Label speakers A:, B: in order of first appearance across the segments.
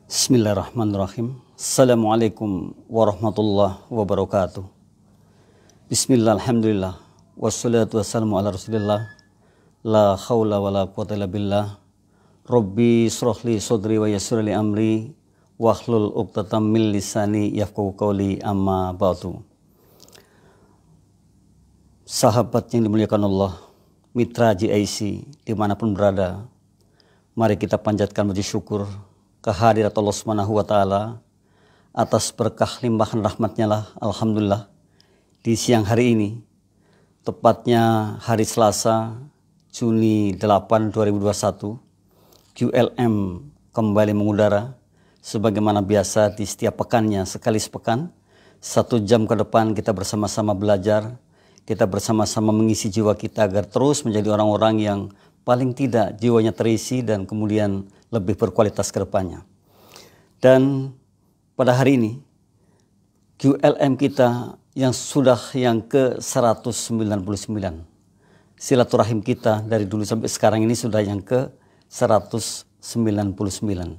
A: Bismillahirrahmanirrahim. Assalamualaikum warahmatullahi wabarakatuh. Bismillah, alhamdulillah. Wassalatu wassalamu ala rasulillah. La khawla wa la quwwata illa billah. Rabbi shrahli sadri wa yassir li amri. Wahlul uqtatam min lisani yafqahu qawli, amma ba'du. Sahabat yang dimuliakan Allah, mitra GIC dimanapun berada, mari kita panjatkan puji syukur kehadirat Allah Subhanahu wa Ta'ala atas berkah limpahan rahmatnya lah, alhamdulillah, di siang hari ini, tepatnya hari Selasa, Juni 8, 2021, QLM kembali mengudara sebagaimana biasa di setiap pekannya, sekali sepekan, 1 jam ke depan kita bersama-sama belajar, kita bersama-sama mengisi jiwa kita agar terus menjadi orang-orang yang paling tidak jiwanya terisi dan kemudian lebih berkualitas ke depannya. Dan pada hari ini QLM kita yang sudah yang ke-199. Silaturahim kita dari dulu sampai sekarang ini sudah yang ke-199.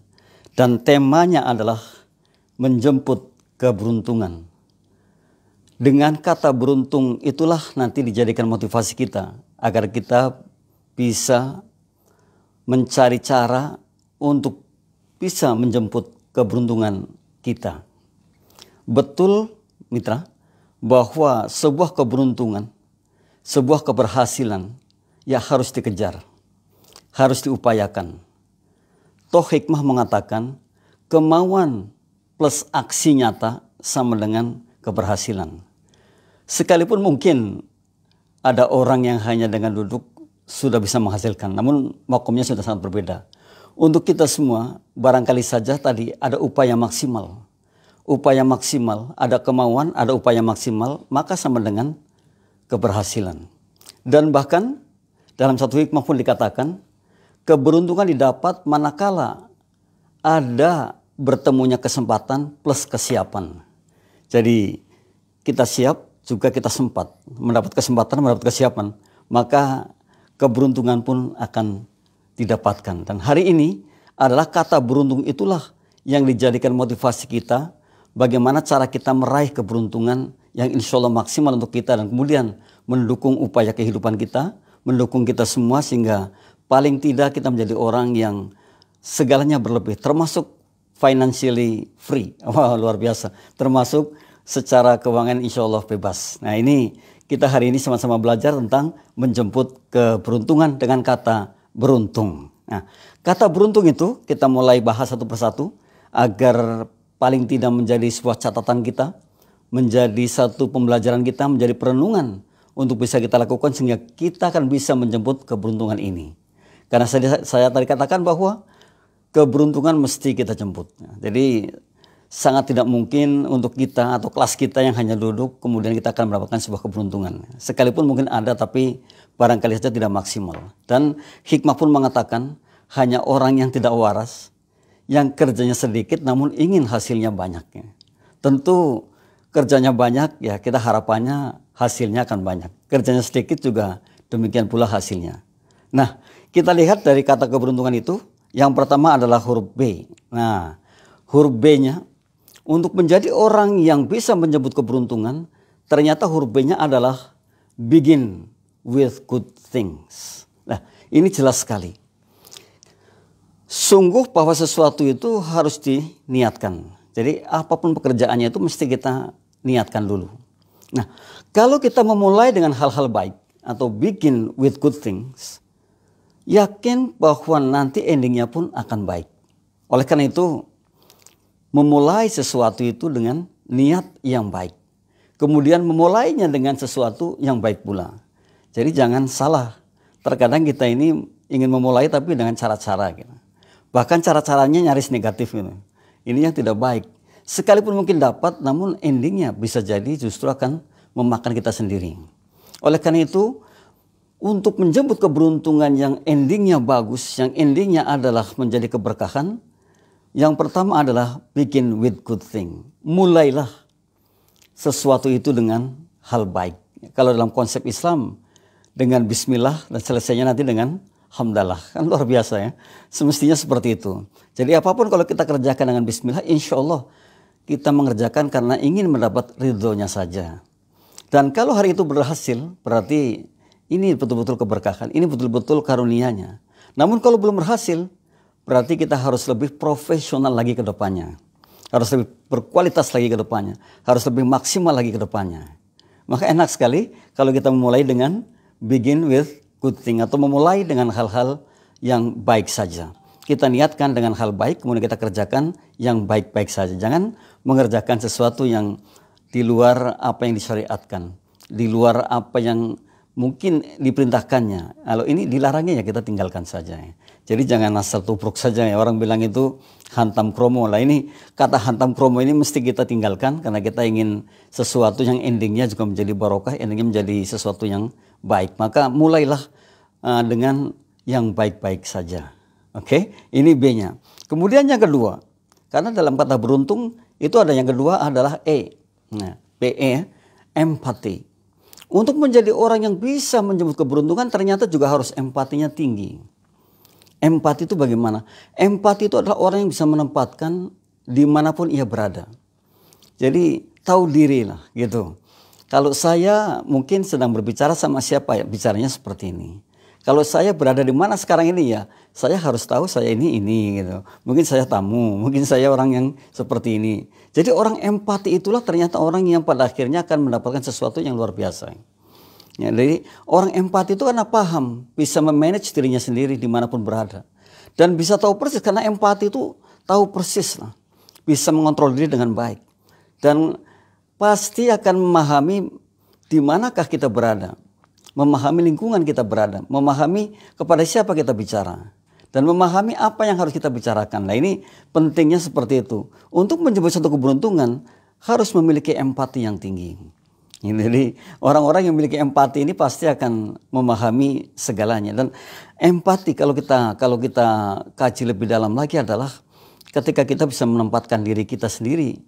A: Dan temanya adalah menjemput keberuntungan. Dengan kata beruntung itulah nanti dijadikan motivasi kita agar kita bisa mencari cara untuk bisa menjemput keberuntungan kita. Betul mitra, bahwa sebuah keberuntungan, sebuah keberhasilan ya harus dikejar, harus diupayakan. Toh hikmah mengatakan kemauan plus aksi nyata sama dengan keberhasilan. Sekalipun mungkin ada orang yang hanya dengan duduk sudah bisa menghasilkan, namun makomnya sudah sangat berbeda. Untuk kita semua, barangkali saja tadi ada upaya maksimal. Upaya maksimal, ada kemauan, ada upaya maksimal, maka sama dengan keberhasilan. Dan bahkan dalam satu hikmah pun dikatakan, keberuntungan didapat manakala ada bertemunya kesempatan plus kesiapan. Jadi kita siap, juga kita sempat mendapat kesempatan, mendapat kesiapan, maka keberuntungan pun akan didapatkan. Dan hari ini adalah kata beruntung itulah yang dijadikan motivasi kita, bagaimana cara kita meraih keberuntungan yang insya Allah maksimal untuk kita dan kemudian mendukung upaya kehidupan kita, mendukung kita semua sehingga paling tidak kita menjadi orang yang segalanya berlebih, termasuk financially free. Wah, luar biasa, termasuk secara keuangan insya Allah bebas. Nah ini kita hari ini sama-sama belajar tentang menjemput keberuntungan dengan kata beruntung. Nah, kata beruntung itu kita mulai bahas satu persatu agar paling tidak menjadi sebuah catatan kita, menjadi satu pembelajaran kita, menjadi perenungan untuk bisa kita lakukan sehingga kita akan bisa menjemput keberuntungan ini. Karena saya tadi katakan bahwa keberuntungan mesti kita jemput. Jadi sangat tidak mungkin untuk kita atau kelas kita yang hanya duduk kemudian kita akan mendapatkan sebuah keberuntungan. Sekalipun mungkin ada tapi barangkali saja tidak maksimal. Dan hikmah pun mengatakan hanya orang yang tidak waras, yang kerjanya sedikit namun ingin hasilnya banyak. Tentu kerjanya banyak ya kita harapannya hasilnya akan banyak. Kerjanya sedikit juga demikian pula hasilnya. Nah kita lihat dari kata keberuntungan itu yang pertama adalah huruf B. Nah huruf B-nya untuk menjadi orang yang bisa menyebut keberuntungan, ternyata huruf B-nya adalah begin with good things. Nah, ini jelas sekali. Sungguh bahwa sesuatu itu harus diniatkan. Jadi apapun pekerjaannya itu mesti kita niatkan dulu. Nah, kalau kita memulai dengan hal-hal baik atau begin with good things, yakin bahwa nanti endingnya pun akan baik. Oleh karena itu, memulai sesuatu itu dengan niat yang baik. Kemudian memulainya dengan sesuatu yang baik pula. Jadi jangan salah. Terkadang kita ini ingin memulai tapi dengan cara-cara. Gitu. Bahkan cara-caranya nyaris negatif. Gitu. Ini yang tidak baik. Sekalipun mungkin dapat namun endingnya bisa jadi justru akan memakan kita sendiri. Oleh karena itu untuk menjemput keberuntungan yang endingnya bagus, yang endingnya adalah menjadi keberkahan, yang pertama adalah begin with good thing. Mulailah sesuatu itu dengan hal baik. Kalau dalam konsep Islam dengan bismillah dan selesainya nanti dengan Alhamdulillah, kan luar biasa ya. Semestinya seperti itu. Jadi apapun kalau kita kerjakan dengan bismillah, insya Allah kita mengerjakan karena ingin mendapat ridhonya saja. Dan kalau hari itu berhasil, berarti ini betul-betul keberkahan, ini betul-betul karunia-Nya. Namun kalau belum berhasil, berarti kita harus lebih profesional lagi ke depannya. Harus lebih berkualitas lagi ke depannya. Harus lebih maksimal lagi ke depannya. Maka enak sekali kalau kita memulai dengan begin with good thing, atau memulai dengan hal-hal yang baik saja. Kita niatkan dengan hal baik, kemudian kita kerjakan yang baik-baik saja. Jangan mengerjakan sesuatu yang di luar apa yang disyariatkan, di luar apa yang mungkin diperintahkannya. Kalau ini dilarangnya ya kita tinggalkan saja. Jadi jangan asal tubruk saja ya. Orang bilang itu hantam kromo. Lah ini kata hantam kromo ini mesti kita tinggalkan karena kita ingin sesuatu yang endingnya juga menjadi barokah, endingnya menjadi sesuatu yang baik. Maka mulailah dengan yang baik-baik saja. Oke, ini B-nya. Kemudian yang kedua, karena dalam kata beruntung itu ada yang kedua adalah E. Nah, PE, empati. Untuk menjadi orang yang bisa menjemput keberuntungan ternyata juga harus empatinya tinggi. Empati itu bagaimana? Empati itu adalah orang yang bisa menempatkan dimanapun ia berada. Jadi tahu diri lah gitu. Kalau saya mungkin sedang berbicara sama siapa ya, bicaranya seperti ini. Kalau saya berada di mana sekarang ini ya, saya harus tahu saya ini gitu. Mungkin saya tamu, mungkin saya orang yang seperti ini. Jadi orang empati itulah ternyata orang yang pada akhirnya akan mendapatkan sesuatu yang luar biasa. Ya, jadi orang empati itu karena paham, bisa memanage dirinya sendiri dimanapun berada. Dan bisa tahu persis, karena empati itu tahu persis lah. Bisa mengontrol diri dengan baik. Dan pasti akan memahami di manakah kita berada. Memahami lingkungan kita berada, memahami kepada siapa kita bicara, dan memahami apa yang harus kita bicarakan. Nah ini pentingnya seperti itu. Untuk menjemput satu keberuntungan harus memiliki empati yang tinggi. Jadi orang-orang yang memiliki empati ini pasti akan memahami segalanya. Dan empati kalau kita kaji lebih dalam lagi adalah ketika kita bisa menempatkan diri kita sendiri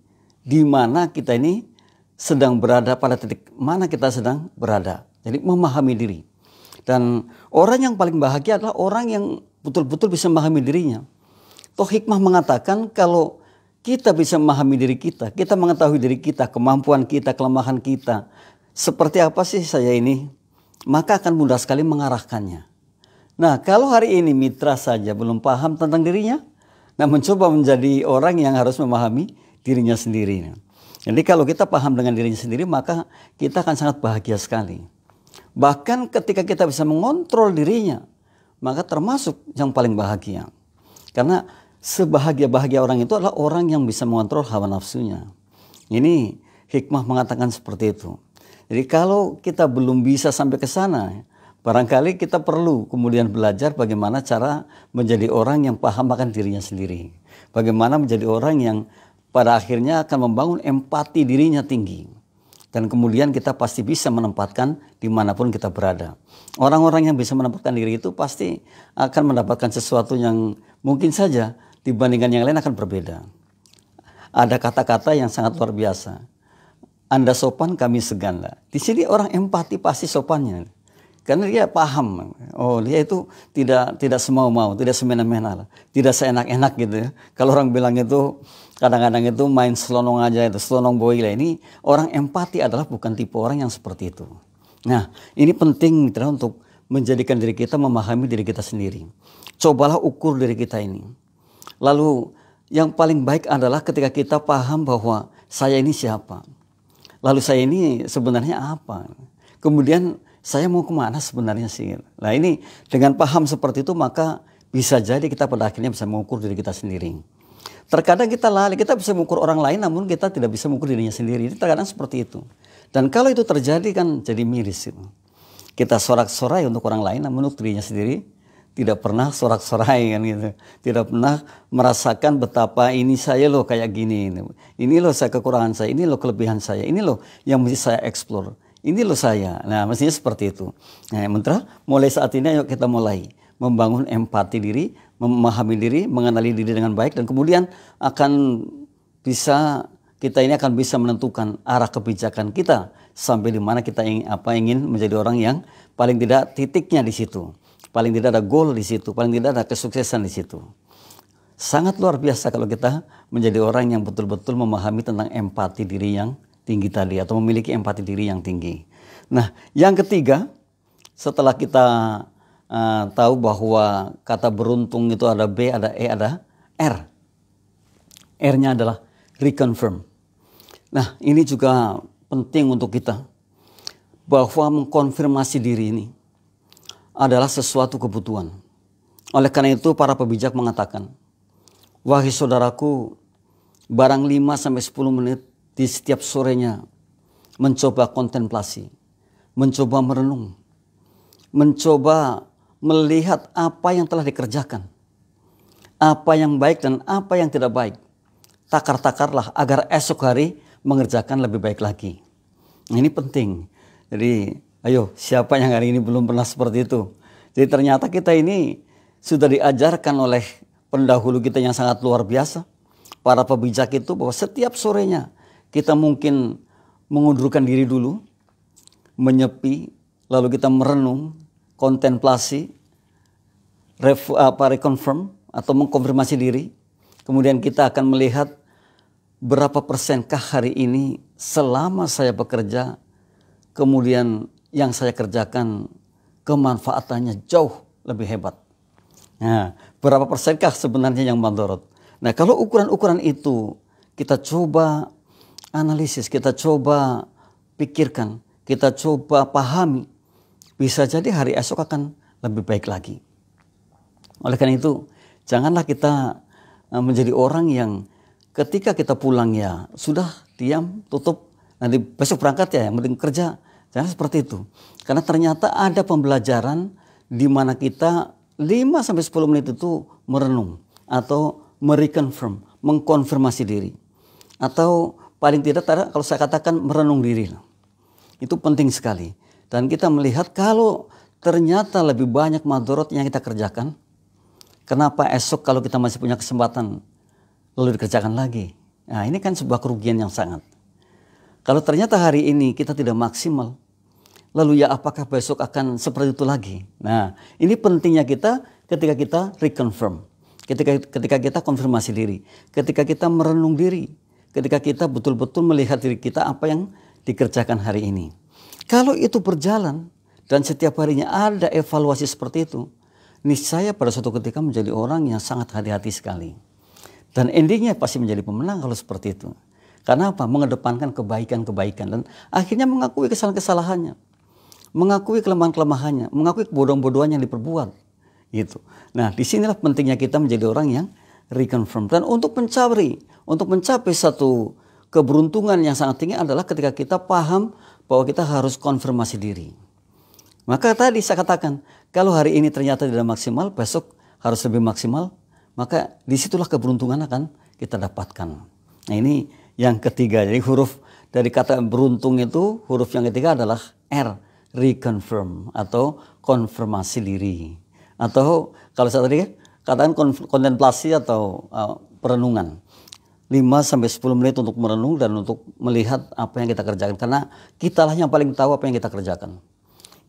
A: di mana kita ini sedang berada, pada titik mana kita sedang berada. Jadi memahami diri. Dan orang yang paling bahagia adalah orang yang betul-betul bisa memahami dirinya. Toh hikmah mengatakan kalau kita bisa memahami diri kita mengetahui diri kita, kemampuan kita, kelemahan kita. Seperti apa sih saya ini? Maka akan mudah sekali mengarahkannya. Nah kalau hari ini mitra saja belum paham tentang dirinya, nah mencoba menjadi orang yang harus memahami dirinya sendiri. Jadi kalau kita paham dengan dirinya sendiri, maka kita akan sangat bahagia sekali. Bahkan ketika kita bisa mengontrol dirinya, maka termasuk yang paling bahagia. Karena sebahagia-bahagia orang itu adalah orang yang bisa mengontrol hawa nafsunya. Ini hikmah mengatakan seperti itu. Jadi kalau kita belum bisa sampai ke sana, barangkali kita perlu kemudian belajar bagaimana cara menjadi orang yang paham akan dirinya sendiri. Bagaimana menjadi orang yang pada akhirnya akan membangun empati dirinya tinggi. Dan kemudian kita pasti bisa menempatkan dimanapun kita berada. Orang-orang yang bisa menempatkan diri itu pasti akan mendapatkan sesuatu yang mungkin saja dibandingkan yang lain akan berbeda. Ada kata-kata yang sangat luar biasa. Anda sopan, kami segan. Di sini orang empati pasti sopannya. Karena dia paham. Oh, dia itu tidak semau-mau, tidak semena-mena, tidak seenak-enak gitu ya. Kalau orang bilang itu kadang-kadang itu main selonong aja, itu selonong boy lah. Ini orang empati adalah bukan tipe orang yang seperti itu. Nah, ini penting mitra untuk menjadikan diri kita memahami diri kita sendiri. Cobalah ukur diri kita ini. Lalu yang paling baik adalah ketika kita paham bahwa saya ini siapa. Lalu saya ini sebenarnya apa. Kemudian saya mau kemana sebenarnya sih. Nah ini dengan paham seperti itu maka bisa jadi kita pada akhirnya bisa mengukur diri kita sendiri. Terkadang kita lali, kita bisa mengukur orang lain namun kita tidak bisa mengukur dirinya sendiri. Terkadang seperti itu. Dan kalau itu terjadi kan jadi miris. Kita sorak-sorai untuk orang lain namun untuk dirinya sendiri tidak pernah sorak-sorai kan gitu. Tidak pernah merasakan betapa ini saya loh kayak gini. Ini loh saya kekurangan saya, ini loh kelebihan saya, ini loh yang mesti saya eksplor. Ini loh saya. Nah, mestinya seperti itu. Nah, Mentra, mulai saat ini ayo kita mulai membangun empati diri, memahami diri, mengenali diri dengan baik dan kemudian kita ini akan bisa menentukan arah kebijakan kita sampai di mana kita ingin menjadi orang yang paling tidak titiknya di situ. Paling tidak ada goal di situ, paling tidak ada kesuksesan di situ. Sangat luar biasa kalau kita menjadi orang yang betul-betul memahami tentang empati diri yang tinggi tadi, atau memiliki empati diri yang tinggi. Nah, yang ketiga, setelah kita tahu bahwa kata beruntung itu ada B, ada E, ada R. R-nya adalah reconfirm. Nah, ini juga penting untuk kita, bahwa mengkonfirmasi diri ini adalah sesuatu kebutuhan. Oleh karena itu para pebijak mengatakan, wahai saudaraku, barang 5-10 menit di setiap sorenya mencoba kontemplasi, mencoba merenung, mencoba melihat apa yang telah dikerjakan, apa yang baik dan apa yang tidak baik. Takar-takarlah agar esok hari mengerjakan lebih baik lagi. Ini penting. Jadi ayo, siapa yang hari ini belum pernah seperti itu? Jadi ternyata kita ini sudah diajarkan oleh pendahulu kita yang sangat luar biasa, para pebijak itu, bahwa setiap sorenya kita mungkin mengundurkan diri dulu, menyepi, lalu kita merenung, kontemplasi, reconfirm atau mengkonfirmasi diri. Kemudian kita akan melihat berapa persenkah hari ini selama saya bekerja, kemudian yang saya kerjakan kemanfaatannya jauh lebih hebat. Nah, berapa persenkah sebenarnya yang mandorot? Nah, kalau ukuran-ukuran itu kita coba analisis, kita coba pikirkan, kita coba pahami, bisa jadi hari esok akan lebih baik lagi. Oleh karena itu, janganlah kita menjadi orang yang ketika kita pulang ya sudah diam, tutup, nanti besok berangkat ya, yang penting kerja. Jangan seperti itu. Karena ternyata ada pembelajaran di mana kita 5-10 menit itu merenung atau mereconfirm, mengkonfirmasi diri. Atau paling tidak kalau saya katakan merenung diri. Itu penting sekali. Dan kita melihat kalau ternyata lebih banyak madorot yang kita kerjakan, kenapa esok kalau kita masih punya kesempatan lalu dikerjakan lagi? Nah, ini kan sebuah kerugian yang sangat. Kalau ternyata hari ini kita tidak maksimal, lalu ya apakah besok akan seperti itu lagi? Nah, ini pentingnya kita ketika kita reconfirm, ketika kita konfirmasi diri, ketika kita merenung diri, ketika kita betul-betul melihat diri kita apa yang dikerjakan hari ini. Kalau itu berjalan dan setiap harinya ada evaluasi seperti itu, niscaya pada suatu ketika menjadi orang yang sangat hati-hati sekali. Dan endingnya pasti menjadi pemenang kalau seperti itu. Karena apa? Mengedepankan kebaikan-kebaikan dan akhirnya mengakui kesalahan-kesalahannya, mengakui kelemahan-kelemahannya, mengakui kebodohan-bodohan yang diperbuat. Gitu. Nah, disinilah pentingnya kita menjadi orang yang reconfirm. Dan untuk mencapai satu keberuntungan yang sangat tinggi adalah ketika kita paham bahwa kita harus konfirmasi diri. Maka tadi saya katakan, kalau hari ini ternyata tidak maksimal, besok harus lebih maksimal, maka disitulah keberuntungan akan kita dapatkan. Nah, ini yang ketiga. Jadi huruf dari kata beruntung itu, huruf yang ketiga adalah R, reconfirm atau konfirmasi diri. Atau kalau saya tadi katakan kontemplasi atau perenungan. 5-10 menit untuk merenung dan untuk melihat apa yang kita kerjakan. Karena kitalah yang paling tahu apa yang kita kerjakan.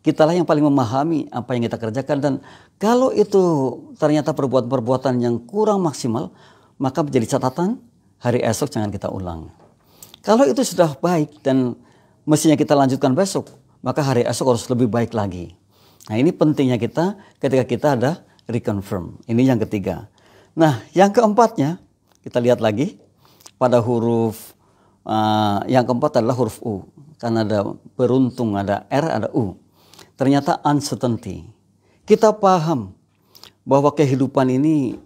A: Kitalah yang paling memahami apa yang kita kerjakan. Dan kalau itu ternyata perbuatan-perbuatan yang kurang maksimal, maka menjadi catatan, hari esok jangan kita ulang. Kalau itu sudah baik dan mestinya kita lanjutkan besok, maka hari esok harus lebih baik lagi. Nah, ini pentingnya kita ketika kita ada reconfirm. Ini yang ketiga. Nah, yang keempatnya kita lihat lagi pada huruf yang keempat adalah huruf U. Karena ada beruntung, ada R, ada U. Ternyata uncertainty. Kita paham bahwa kehidupan ini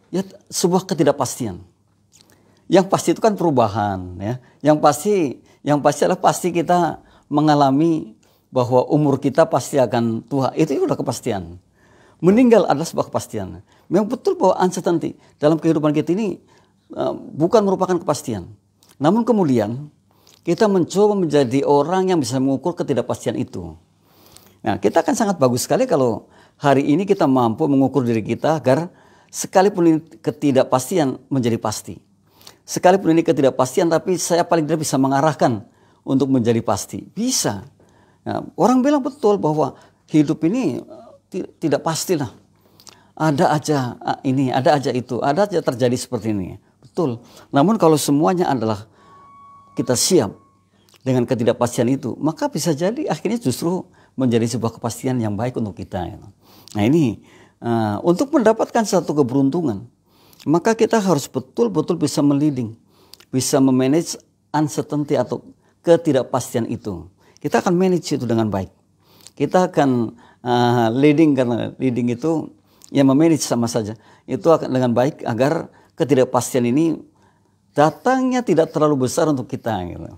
A: ya sebuah ketidakpastian. Yang pasti itu kan perubahan, ya. Yang pasti adalah pasti kita mengalami bahwa umur kita pasti akan tua. Itu sudah kepastian. Meninggal adalah sebuah kepastian. Memang betul bahwa uncertainty dalam kehidupan kita ini bukan merupakan kepastian. Namun kemudian kita mencoba menjadi orang yang bisa mengukur ketidakpastian itu. Nah, kita akan sangat bagus sekali kalau hari ini kita mampu mengukur diri kita agar sekalipun ini ketidakpastian menjadi pasti. Sekalipun ini ketidakpastian, tapi saya paling tidak bisa mengarahkan untuk menjadi pasti. Bisa. Nah, orang bilang betul bahwa hidup ini tidak pastilah. Ada aja ini, ada aja itu, ada aja terjadi seperti ini. Betul. Namun kalau semuanya adalah kita siap dengan ketidakpastian itu, maka bisa jadi akhirnya justru menjadi sebuah kepastian yang baik untuk kita. Nah ini untuk mendapatkan satu keberuntungan, maka kita harus betul-betul bisa meliding, bisa memanage uncertainty atau ketidakpastian itu. Kita akan manage itu dengan baik. Kita akan leading, karena leading itu ya memanage sama saja. Itu akan dengan baik agar ketidakpastian ini datangnya tidak terlalu besar untuk kita. Gitu.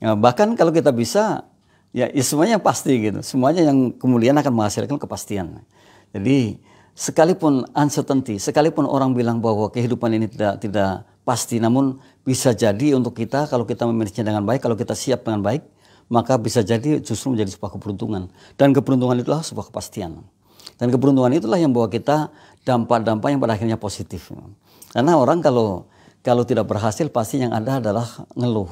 A: Ya, bahkan kalau kita bisa, ya semuanya pasti gitu. Semuanya yang kemudian akan menghasilkan kepastian. Jadi sekalipun uncertainty, sekalipun orang bilang bahwa kehidupan ini tidak pasti, namun bisa jadi untuk kita kalau kita memanagenya dengan baik, kalau kita siap dengan baik, maka bisa jadi justru menjadi sebuah keberuntungan. Dan keberuntungan itulah sebuah kepastian. Dan keberuntungan itulah yang membawa kita dampak-dampak yang pada akhirnya positif. Karena orang kalau tidak berhasil pasti yang ada adalah ngeluh.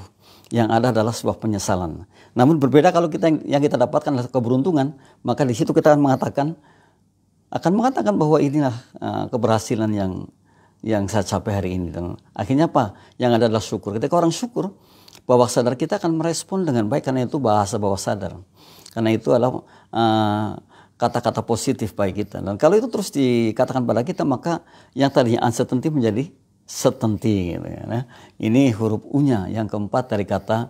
A: Yang ada adalah sebuah penyesalan. Namun berbeda kalau yang kita dapatkan adalah keberuntungan, maka di situ kita akan mengatakan bahwa inilah keberhasilan yang saya capai hari ini. Dan akhirnya apa? Yang ada adalah syukur. Ketika orang syukur, bawah sadar kita akan merespon dengan baik, karena itu bahasa bawah sadar. Karena itu adalah kata-kata positif bagi kita. Dan kalau itu terus dikatakan pada kita, maka yang tadinya uncertainty menjadi certainty. Gitu ya. Nah, ini huruf U-nya yang keempat dari kata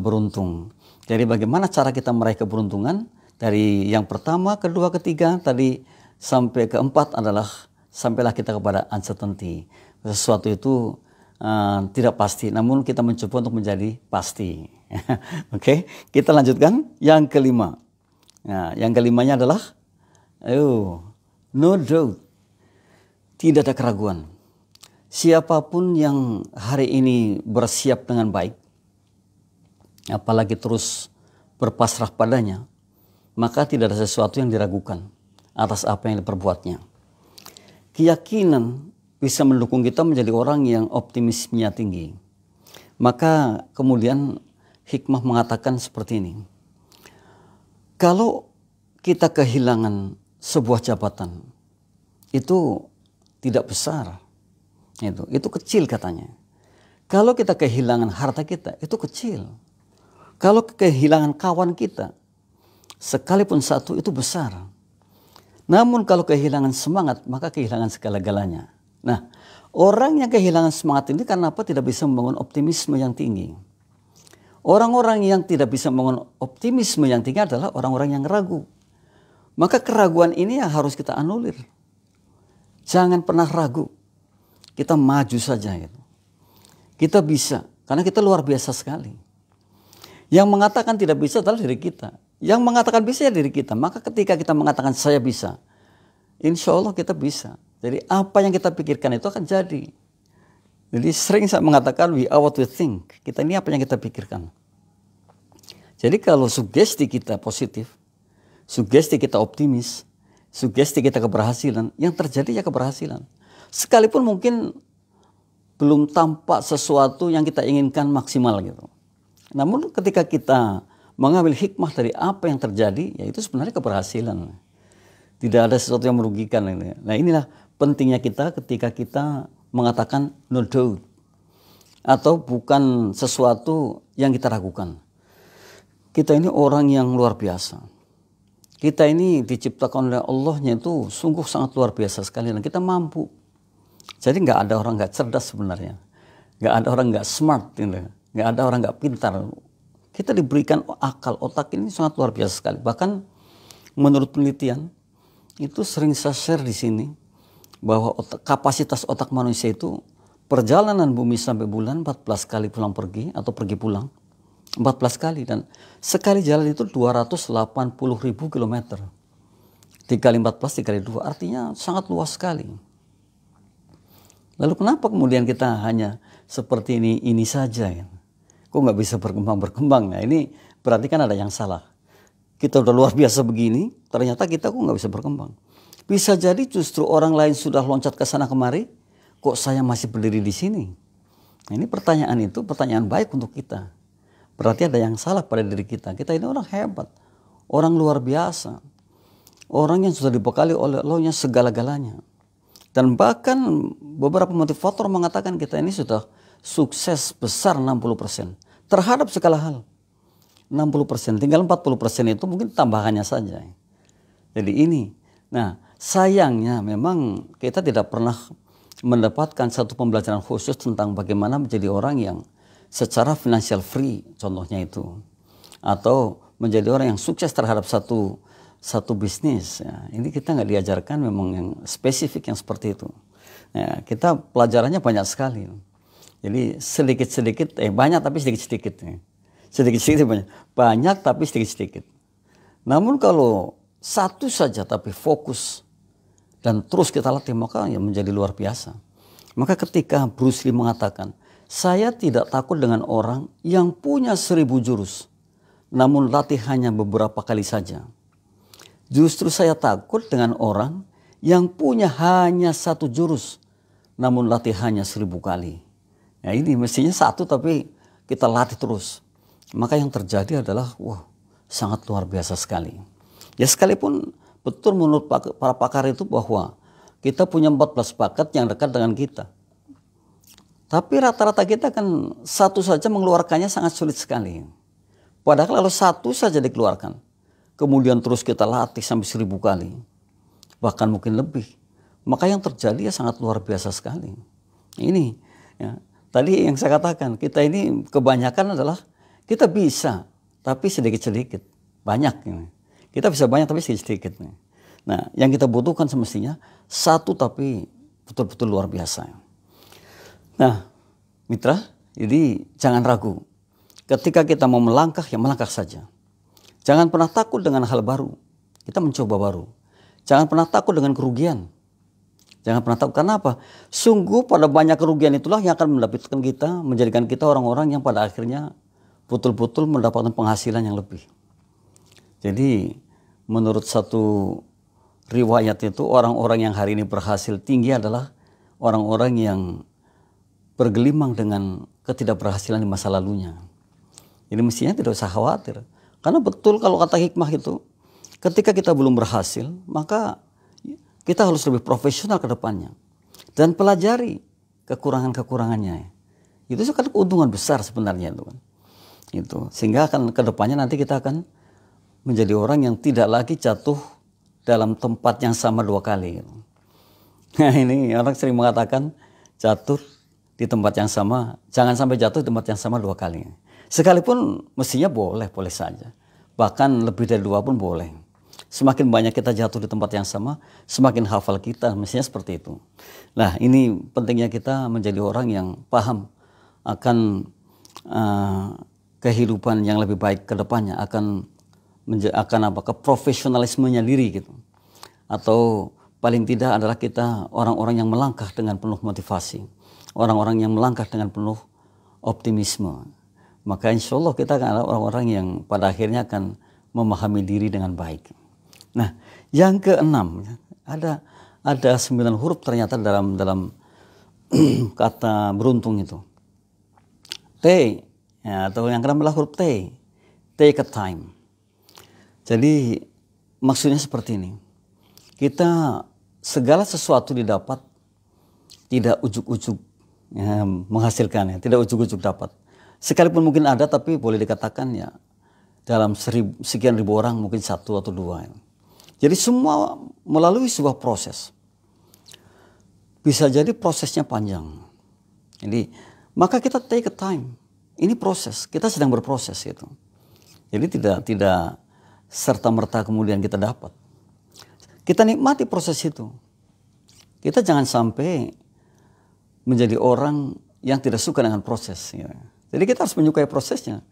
A: beruntung. Jadi bagaimana cara kita meraih keberuntungan? Dari yang pertama, kedua, ketiga, tadi sampai keempat adalah sampailah kita kepada uncertainty. Sesuatu itu tidak pasti, namun kita mencoba untuk menjadi pasti. Oke, kita lanjutkan yang kelima. Nah, yang kelimanya adalah no doubt. Tidak ada keraguan. Siapapun yang hari ini bersiap dengan baik, apalagi terus berpasrah padanya, maka tidak ada sesuatu yang diragukan atas apa yang diperbuatnya. Keyakinan bisa mendukung kita menjadi orang yang optimismenya tinggi. Maka kemudian hikmah mengatakan seperti ini. Kalau kita kehilangan sebuah jabatan, itu tidak besar. Itu kecil katanya. Kalau kita kehilangan harta kita, itu kecil. Kalau kehilangan kawan kita, sekalipun satu, itu besar. Namun kalau kehilangan semangat, maka kehilangan segala-galanya. Nah, orang yang kehilangan semangat ini karena apa? Tidak bisa membangun optimisme yang tinggi. Orang-orang yang tidak bisa membangun optimisme yang tinggi adalah orang-orang yang ragu. Maka keraguan ini yang harus kita anulir. Jangan pernah ragu. Kita maju saja. Gitu. Kita bisa, karena kita luar biasa sekali. Yang mengatakan tidak bisa adalah diri kita. Yang mengatakan bisa ya diri kita. Maka ketika kita mengatakan saya bisa, insya Allah kita bisa. Jadi apa yang kita pikirkan itu akan jadi. Jadi sering saya mengatakan we are what we think. Kita ini apa yang kita pikirkan. Jadi kalau sugesti kita positif, sugesti kita optimis, sugesti kita keberhasilan, yang terjadi ya keberhasilan. Sekalipun mungkin belum tampak sesuatu yang kita inginkan maksimal gitu. Namun ketika kita mengambil hikmah dari apa yang terjadi, ya itu sebenarnya keberhasilan. Tidak ada sesuatu yang merugikan. Nah inilah pentingnya kita ketika kita mengatakan no doubt. Atau bukan sesuatu yang kita ragukan. Kita ini orang yang luar biasa. Kita ini diciptakan oleh Allahnya itu sungguh sangat luar biasa sekali. Dan kita mampu. Jadi nggak ada orang nggak cerdas sebenarnya. Nggak ada orang nggak smart. Nggak ada orang nggak pintar. Kita diberikan akal, otak ini sangat luar biasa sekali. Bahkan menurut penelitian, itu sering saya share di sini. Bahwa kapasitas otak manusia itu perjalanan bumi sampai bulan 14 kali pulang pergi atau pergi pulang 14 kali, dan sekali jalan itu 280.000 kilometer. Dikali 14 dikali 2 artinya sangat luas sekali. Lalu kenapa kemudian kita hanya seperti ini saja ya? Kok nggak bisa berkembang? Nah ini berarti kan ada yang salah. Kita udah luar biasa begini, ternyata kita kok nggak bisa berkembang. Bisa jadi justru orang lain sudah loncat ke sana kemari, kok saya masih berdiri di sini? Nah, ini pertanyaan baik untuk kita. Berarti ada yang salah pada diri kita. Kita ini orang hebat, orang luar biasa. orang yang sudah dibekali oleh Allah segala-galanya. Dan bahkan beberapa motivator mengatakan kita ini sudah sukses besar 60% terhadap segala hal. 60%, tinggal 40% itu mungkin tambahannya saja. Jadi ini, nah sayangnya memang kita tidak pernah mendapatkan satu pembelajaran khusus tentang bagaimana menjadi orang yang secara financial free, contohnya itu. Atau menjadi orang yang sukses terhadap satu bisnis. Ya, ini kita nggak diajarkan memang yang spesifik yang seperti itu. Ya, kita pelajarannya banyak sekali. Jadi sedikit-sedikit, banyak tapi sedikit-sedikit. Ya. Sedikit-sedikit banyak. Banyak tapi sedikit-sedikit. Namun kalau satu saja tapi fokus dan terus kita latih, maka ya menjadi luar biasa. Maka ketika Bruce Lee mengatakan, saya tidak takut dengan orang yang punya 1000 jurus, namun latih hanya beberapa kali saja. Justru saya takut dengan orang yang punya hanya 1 jurus, namun latih hanya 1000 kali. Ya ini mestinya satu tapi kita latih terus. Maka yang terjadi adalah, wah sangat luar biasa sekali. Ya sekalipun betul menurut para pakar itu bahwa kita punya 14 bakat yang dekat dengan kita. Tapi rata-rata kita kan satu saja mengeluarkannya sangat sulit sekali. Padahal kalau satu saja dikeluarkan, kemudian terus kita latih sampai 1000 kali, bahkan mungkin lebih, maka yang terjadi ya sangat luar biasa sekali. Ini ya, tadi yang saya katakan, kita ini kebanyakan adalah kita bisa, tapi sedikit-sedikit, banyak. Ini. Kita bisa banyak tapi sedikit-sedikit. Nah, yang kita butuhkan semestinya satu tapi betul-betul luar biasa. Nah, mitra, jadi jangan ragu. Ketika kita mau melangkah, ya melangkah saja. Jangan pernah takut dengan hal baru. Kita mencoba baru. Jangan pernah takut dengan kerugian. Jangan pernah takut. Karena apa? Sungguh pada banyak kerugian itulah yang akan mendapatkan kita, menjadikan kita orang-orang yang pada akhirnya betul-betul mendapatkan penghasilan yang lebih. Jadi menurut satu riwayat itu orang-orang yang hari ini berhasil tinggi adalah orang-orang yang bergelimang dengan ketidakberhasilan di masa lalunya. Jadi mestinya tidak usah khawatir. Karena betul kalau kata hikmah itu, ketika kita belum berhasil, maka kita harus lebih profesional ke depannya. Dan pelajari kekurangan-kekurangannya. Itu kan keuntungan besar sebenarnya itu kan. Itu. Sehingga akan ke depannya nanti kita akan menjadi orang yang tidak lagi jatuh dalam tempat yang sama 2 kali. Nah ini orang sering mengatakan jatuh di tempat yang sama, jangan sampai jatuh di tempat yang sama 2 kali. Sekalipun mestinya boleh saja. Bahkan lebih dari 2 pun boleh. Semakin banyak kita jatuh di tempat yang sama, semakin hafal kita, mestinya seperti itu. Nah ini pentingnya kita menjadi orang yang paham akan kehidupan yang lebih baik ke depannya, akan keprofesionalismenya diri gitu. Atau paling tidak adalah kita orang-orang yang melangkah dengan penuh motivasi. Orang-orang yang melangkah dengan penuh optimisme. Maka insya Allah kita akan adalah orang-orang yang pada akhirnya akan memahami diri dengan baik. Nah yang keenam, ada 9 huruf ternyata dalam kata beruntung itu. T, ya, atau yang keenam adalah huruf T. Take a time. Jadi maksudnya seperti ini, kita segala sesuatu didapat tidak ujuk-ujuk ya, menghasilkannya, tidak ujuk-ujuk dapat. Sekalipun mungkin ada tapi boleh dikatakan ya dalam sekian ribu orang mungkin 1 atau 2. Ya. Jadi semua melalui sebuah proses. Bisa jadi prosesnya panjang. Jadi maka kita take a time. Ini proses, kita sedang berproses gitu. Jadi tidak serta-merta kemudian kita dapat. Kita nikmati proses itu. Kita jangan sampai menjadi orang yang tidak suka dengan proses. Ya. Jadi kita harus menyukai prosesnya.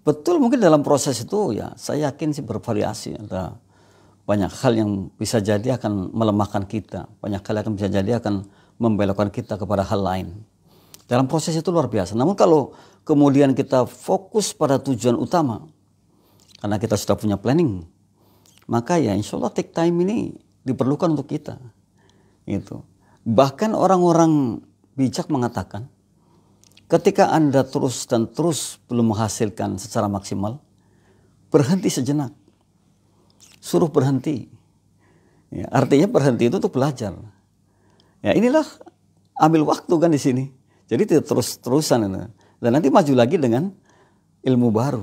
A: Betul mungkin dalam proses itu ya saya yakin sih bervariasi. Ada banyak hal yang bisa jadi akan melemahkan kita. Banyak hal yang bisa jadi akan membelokkan kita kepada hal lain. Dalam proses itu luar biasa. Namun kalau kemudian kita fokus pada tujuan utama, karena kita sudah punya planning, maka ya insya Allah take time ini diperlukan untuk kita. Gitu. Bahkan orang-orang bijak mengatakan, ketika Anda terus belum menghasilkan secara maksimal, berhenti sejenak. Suruh berhenti. Ya, artinya berhenti itu untuk belajar. Ya inilah ambil waktu kan di sini. Jadi tidak terus-terusan. Dan nanti maju lagi dengan ilmu baru.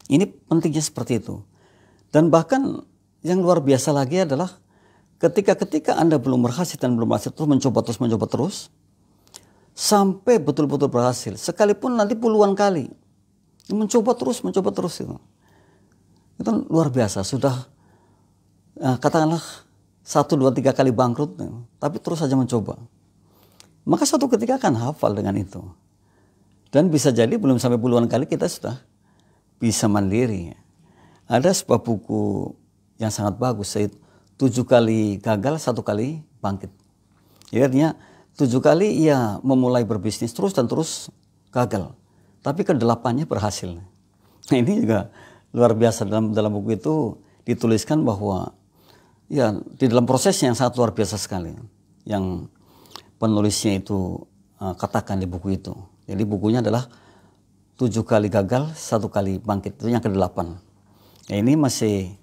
A: Ini pentingnya seperti itu. Dan bahkan yang luar biasa lagi adalah ketika Anda belum berhasil dan belum berhasil terus mencoba terus sampai betul-betul berhasil. Sekalipun nanti puluhan kali mencoba terus itu. Itu luar biasa. Sudah katakanlah 1, 2, 3 kali bangkrut, tapi terus saja mencoba. Maka suatu ketika akan hafal dengan itu. Dan bisa jadi belum sampai puluhan kali kita sudah bisa mandiri. Ada sebuah buku yang sangat bagus, 7 kali gagal, 1 kali bangkit. Ya, artinya 7 kali ia memulai berbisnis terus dan terus gagal. Tapi ke-8-nya berhasil. Nah ini juga luar biasa. Dalam buku itu dituliskan bahwa ya di dalam prosesnya yang sangat luar biasa sekali. Yang penulisnya itu katakan di buku itu. Jadi bukunya adalah 7 kali gagal, 1 kali bangkit. Itu yang ke-8. Ya, ini masih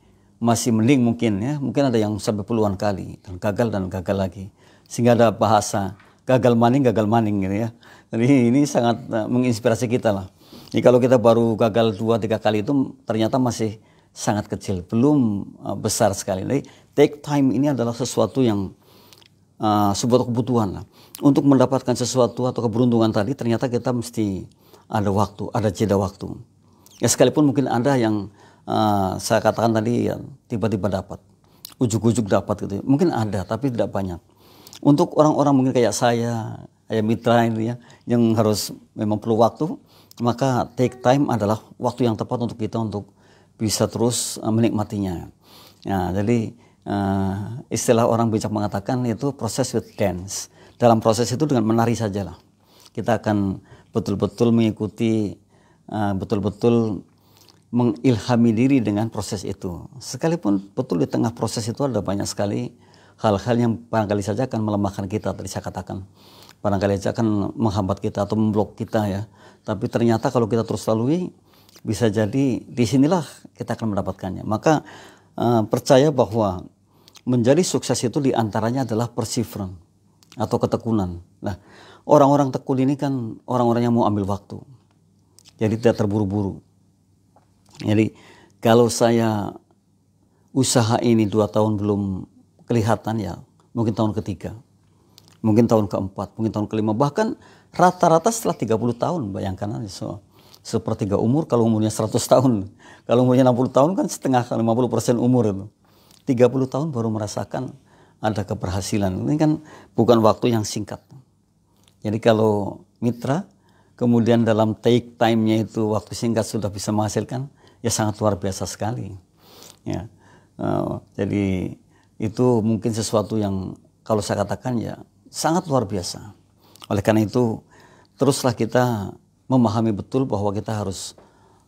A: mending mungkin ya. Mungkin ada yang sampai puluhan kali dan gagal lagi. Sehingga ada bahasa gagal maning gitu ya. Jadi ini sangat menginspirasi kita lah. Jadi kalau kita baru gagal 2-3 kali itu ternyata masih sangat kecil, belum besar sekali. Jadi take time ini adalah sesuatu yang sebuah kebutuhan lah. Untuk mendapatkan sesuatu atau keberuntungan tadi ternyata kita mesti ada waktu, ada jeda waktu. Ya sekalipun mungkin ada yang saya katakan tadi ya, tiba-tiba dapat, ujuk-ujuk dapat gitu. Mungkin ada tapi tidak banyak. Untuk orang-orang mungkin kayak saya mitra ini ya, yang harus memang perlu waktu, maka take time adalah waktu yang tepat untuk kita untuk bisa terus menikmatinya. Ya, jadi istilah orang bijak mengatakan itu proses with dance. Dalam proses itu dengan menari sajalah. Kita akan betul-betul mengikuti, betul-betul mengilhami diri dengan proses itu. Sekalipun betul di tengah proses itu ada banyak sekali hal-hal yang barangkali saja akan melemahkan kita, tadi saya katakan. Barangkali saja akan menghambat kita atau memblok kita ya. Tapi ternyata kalau kita terus lalui, bisa jadi disinilah kita akan mendapatkannya. Maka percaya bahwa menjadi sukses itu diantaranya adalah perseverance atau ketekunan. Nah, orang-orang tekun ini kan orang-orang yang mau ambil waktu. Jadi tidak terburu-buru. Jadi kalau saya usaha ini 2 tahun belum kelihatan ya, mungkin tahun ketiga, mungkin tahun keempat, mungkin tahun kelima, bahkan rata-rata setelah 30 tahun, bayangkan aja. Sepertiga umur kalau umurnya 100 tahun. Kalau umurnya 60 tahun kan setengah, 50% umur itu. 30 tahun baru merasakan ada keberhasilan. Ini kan bukan waktu yang singkat. Jadi kalau mitra, kemudian dalam take time-nya itu waktu singkat sudah bisa menghasilkan, ya sangat luar biasa sekali. Ya, jadi itu mungkin sesuatu yang kalau saya katakan ya sangat luar biasa. Oleh karena itu teruslah kita memahami betul bahwa kita harus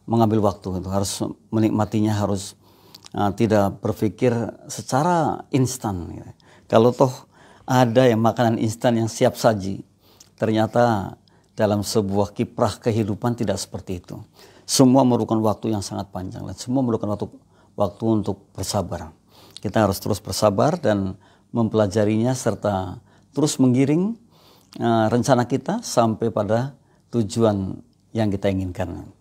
A: mengambil waktu, harus menikmatinya, harus tidak berpikir secara instan. Ya. Kalau toh ada yang makanan instan yang siap saji, ternyata dalam sebuah kiprah kehidupan tidak seperti itu. Semua memerlukan waktu yang sangat panjang dan semua memerlukan waktu untuk bersabar. Kita harus terus bersabar dan mempelajarinya serta terus menggiring rencana kita sampai pada tujuan yang kita inginkan.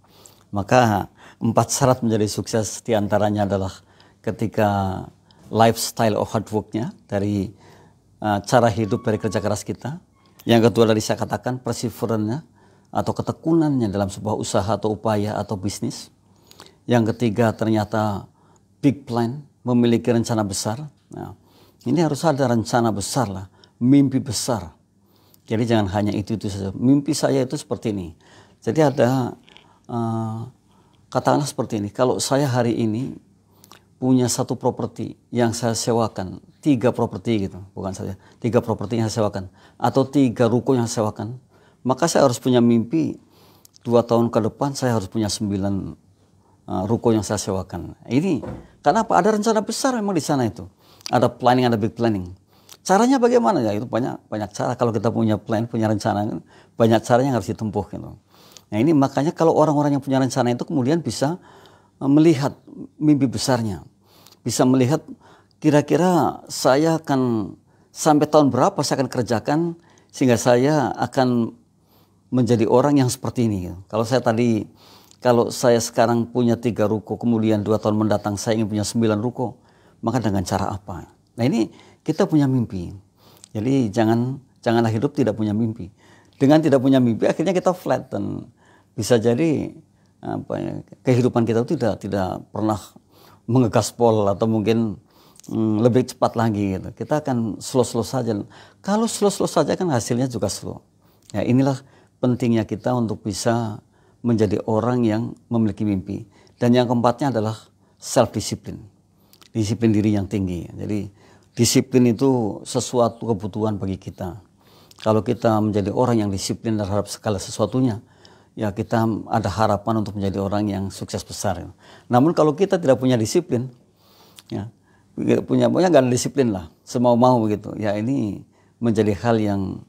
A: Maka 4 syarat menjadi sukses diantaranya adalah ketika lifestyle of hard work-nya, dari cara hidup dari kerja keras kita. Yang kedua dari saya katakan perseverance-nya atau ketekunannya dalam sebuah usaha atau upaya atau bisnis. Yang ketiga ternyata big plan, memiliki rencana besar. Nah, ini harus ada rencana besar lah, mimpi besar. Jadi jangan hanya itu saja. Mimpi saya itu seperti ini. Jadi ada katakanlah seperti ini. Kalau saya hari ini punya 1 properti yang saya sewakan, 3 properti gitu, bukan saja 3 properti yang saya sewakan, atau 3 ruko yang saya sewakan, maka saya harus punya mimpi 2 tahun ke depan saya harus punya 9 ruko yang saya sewakan. Ini karena apa? Ada rencana besar memang di sana itu. Ada planning, ada big planning. Caranya bagaimana ya? Itu banyak cara. Kalau kita punya plan, punya rencana, banyak caranya yang harus ditempuh gitu. Nah ini makanya kalau orang-orang yang punya rencana itu kemudian bisa melihat mimpi besarnya. bisa melihat kira-kira saya akan sampai tahun berapa saya akan kerjakan sehingga saya akan menjadi orang yang seperti ini. Kalau saya sekarang punya 3 ruko, kemudian 2 tahun mendatang saya ingin punya 9 ruko, maka dengan cara apa? Nah ini kita punya mimpi. Jadi janganlah hidup tidak punya mimpi. Dengan tidak punya mimpi akhirnya kita flat dan bisa jadi kehidupan kita itu tidak pernah mengegaspol atau mungkin lebih cepat lagi gitu. Kita akan slow-slow saja. Kalau slow-slow saja kan hasilnya juga slow. Ya inilah pentingnya kita untuk bisa menjadi orang yang memiliki mimpi. Dan yang keempatnya adalah self-discipline. Disiplin diri yang tinggi. Jadi disiplin itu sesuatu kebutuhan bagi kita. Kalau kita menjadi orang yang disiplin terhadap segala sesuatunya, ya kita ada harapan untuk menjadi orang yang sukses besar. Namun kalau kita tidak punya disiplin, ya punya nggak ada disiplin lah, semau-mau begitu. Ya ini menjadi hal yang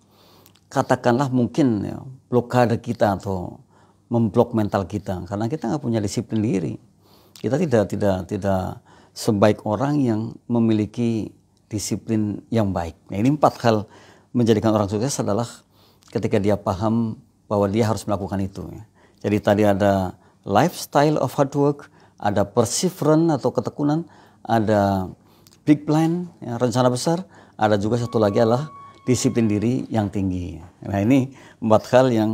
A: katakanlah mungkin ya, blokade kita atau memblok mental kita karena kita nggak punya disiplin diri. Kita tidak sebaik orang yang memiliki disiplin yang baik. Nah, ini 4 hal menjadikan orang sukses adalah ketika dia paham bahwa dia harus melakukan itu. Jadi tadi ada lifestyle of hard work, ada perseverance atau ketekunan, ada big plan, ya, rencana besar, ada juga satu lagi adalah disiplin diri yang tinggi. Nah ini 4 hal yang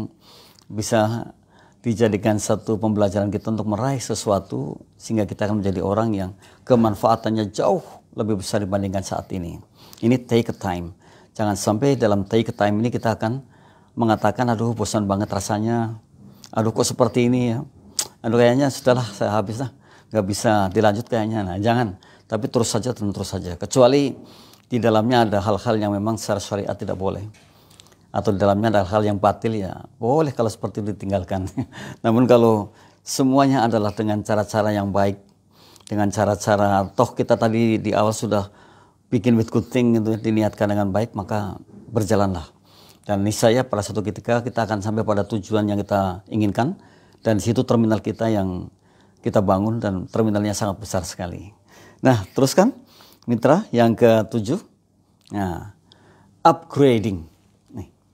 A: bisa dijadikan satu pembelajaran kita untuk meraih sesuatu sehingga kita akan menjadi orang yang kemanfaatannya jauh lebih besar dibandingkan saat ini. Ini take a time. Jangan sampai dalam take a time ini kita akan mengatakan aduh bosan banget rasanya, aduh kok seperti ini ya, aduh kayaknya sudahlah saya habis lah, nggak bisa dilanjut kayaknya. Nah jangan, tapi terus saja dan terus saja. Kecuali di dalamnya ada hal-hal yang memang secara syariat tidak boleh. Atau di dalamnya ada hal yang batil ya boleh kalau seperti itu ditinggalkan. Namun kalau semuanya adalah dengan cara-cara yang baik, dengan cara-cara toh kita tadi di awal sudah bikin with good thing itu diniatkan dengan baik, maka berjalanlah. Dan niscaya pada suatu ketika kita akan sampai pada tujuan yang kita inginkan dan di situ terminal kita yang kita bangun dan terminalnya sangat besar sekali. Nah, teruskan mitra yang ke-7. Nah, upgrading.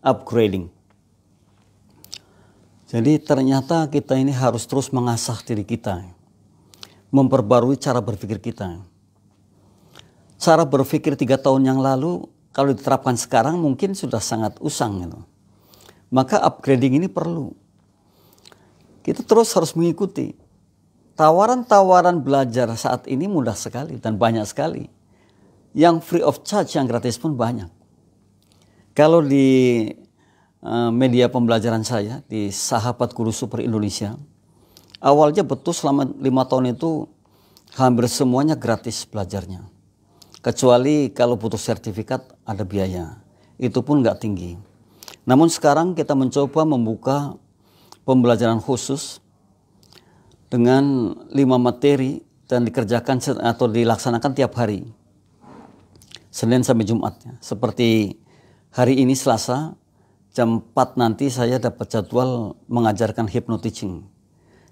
A: Upgrading. Jadi ternyata kita ini harus terus mengasah diri kita, memperbarui cara berpikir kita. Cara berpikir 3 tahun yang lalu kalau diterapkan sekarang mungkin sudah sangat usang gitu. Maka upgrading ini perlu. Kita terus harus mengikuti. Tawaran-tawaran belajar saat ini mudah sekali dan banyak sekali. Yang free of charge, yang gratis pun banyak. Kalau di media pembelajaran saya, di Sahabat Guru Super Indonesia, awalnya betul selama 5 tahun itu hampir semuanya gratis belajarnya. Kecuali kalau butuh sertifikat ada biaya, itu pun nggak tinggi. Namun sekarang kita mencoba membuka pembelajaran khusus dengan 5 materi dan dikerjakan atau dilaksanakan tiap hari, Senin sampai Jumat. Seperti hari ini Selasa, jam 4 nanti saya dapat jadwal mengajarkan hypnoteaching.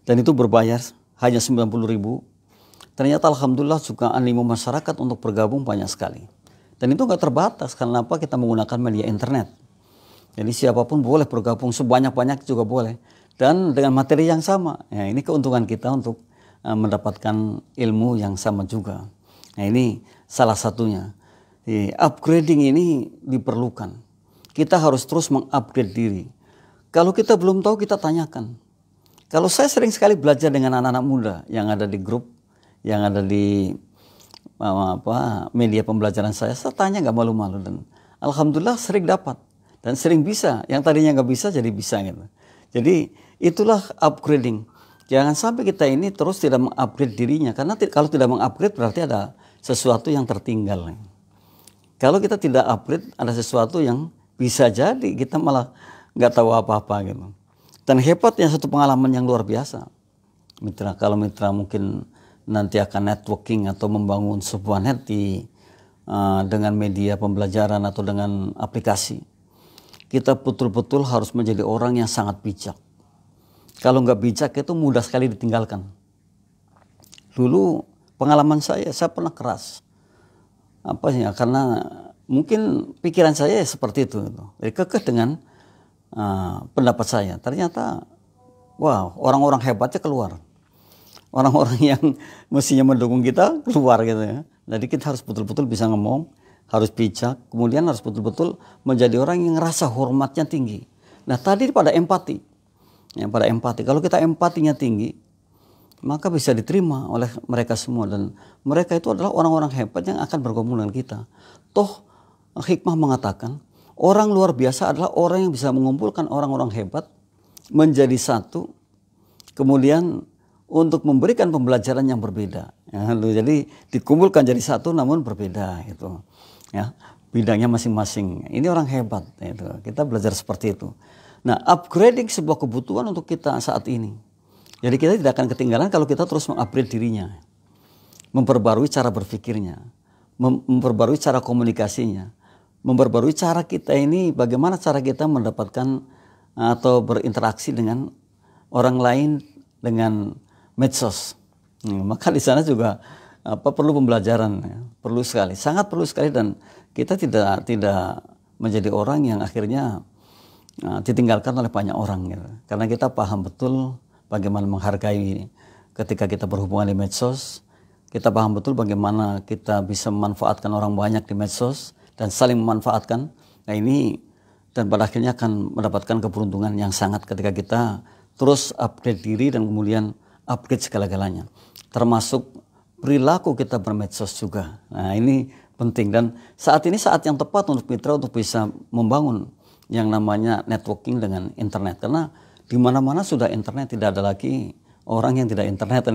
A: Dan itu berbayar, hanya 90.000. Ternyata alhamdulillah juga animo masyarakat untuk bergabung banyak sekali. Dan itu nggak terbatas, karena apa? Kita menggunakan media internet. Jadi siapapun boleh bergabung, sebanyak-banyak juga boleh. Dan dengan materi yang sama. Ya, ini keuntungan kita untuk mendapatkan ilmu yang sama juga. Nah ini salah satunya. Upgrading ini diperlukan. Kita harus terus mengupgrade diri. Kalau kita belum tahu, kita tanyakan. Kalau saya sering sekali belajar dengan anak-anak muda yang ada di grup, yang ada di media pembelajaran saya tanya nggak malu-malu, dan alhamdulillah sering dapat dan sering bisa. Yang tadinya nggak bisa jadi bisa gitu. Jadi itulah upgrading. Jangan sampai kita ini terus tidak mengupgrade dirinya, karena kalau tidak mengupgrade berarti ada sesuatu yang tertinggal. Kalau kita tidak upgrade, ada sesuatu yang bisa jadi kita malah nggak tahu apa-apa gitu. Dan hebatnya satu pengalaman yang luar biasa, mitra. Kalau mitra mungkin nanti akan networking atau membangun sebuah net dengan media pembelajaran atau dengan aplikasi, kita betul-betul harus menjadi orang yang sangat bijak. Kalau nggak bijak itu mudah sekali ditinggalkan. Dulu pengalaman saya pernah keras. Apa sih? Karena mungkin pikiran saya seperti itu. Jadi kekeh dengan pendapat saya. Ternyata, wow, orang-orang hebatnya keluar. Orang-orang yang mestinya mendukung kita keluar gitu ya. Jadi kita harus betul-betul bisa ngomong, harus bijak, kemudian harus betul-betul menjadi orang yang rasa hormatnya tinggi. Nah tadi pada empati, ya, pada empati. Kalau kita empatinya tinggi, maka bisa diterima oleh mereka semua, dan mereka itu adalah orang-orang hebat yang akan bergabung dengan kita. Toh hikmah mengatakan orang luar biasa adalah orang yang bisa mengumpulkan orang-orang hebat menjadi satu, kemudian untuk memberikan pembelajaran yang berbeda. Ya, jadi dikumpulkan jadi satu namun berbeda itu. Ya, bidangnya masing-masing. Ini orang hebat itu. Kita belajar seperti itu. Nah, upgrading sebuah kebutuhan untuk kita saat ini. Jadi kita tidak akan ketinggalan kalau kita terus mengupgrade dirinya. Memperbarui cara berpikirnya, memperbarui cara komunikasinya, memperbarui cara kita ini, bagaimana cara kita mendapatkan atau berinteraksi dengan orang lain dengan medsos. Maka di sana juga perlu pembelajaran, ya. Perlu sekali, sangat perlu sekali, dan kita tidak menjadi orang yang akhirnya ditinggalkan oleh banyak orang gitu. Karena kita paham betul bagaimana menghargai ketika kita berhubungan di medsos, kita paham betul bagaimana kita bisa memanfaatkan orang banyak di medsos dan saling memanfaatkan. Nah ini, dan pada akhirnya akan mendapatkan keberuntungan yang sangat ketika kita terus upgrade diri dan kemudian upgrade segala-galanya, termasuk perilaku kita bermedsos juga. Nah ini penting, dan saat ini saat yang tepat untuk mitra untuk bisa membangun yang namanya networking dengan internet, karena di mana-mana sudah internet, tidak ada lagi orang yang tidak internet.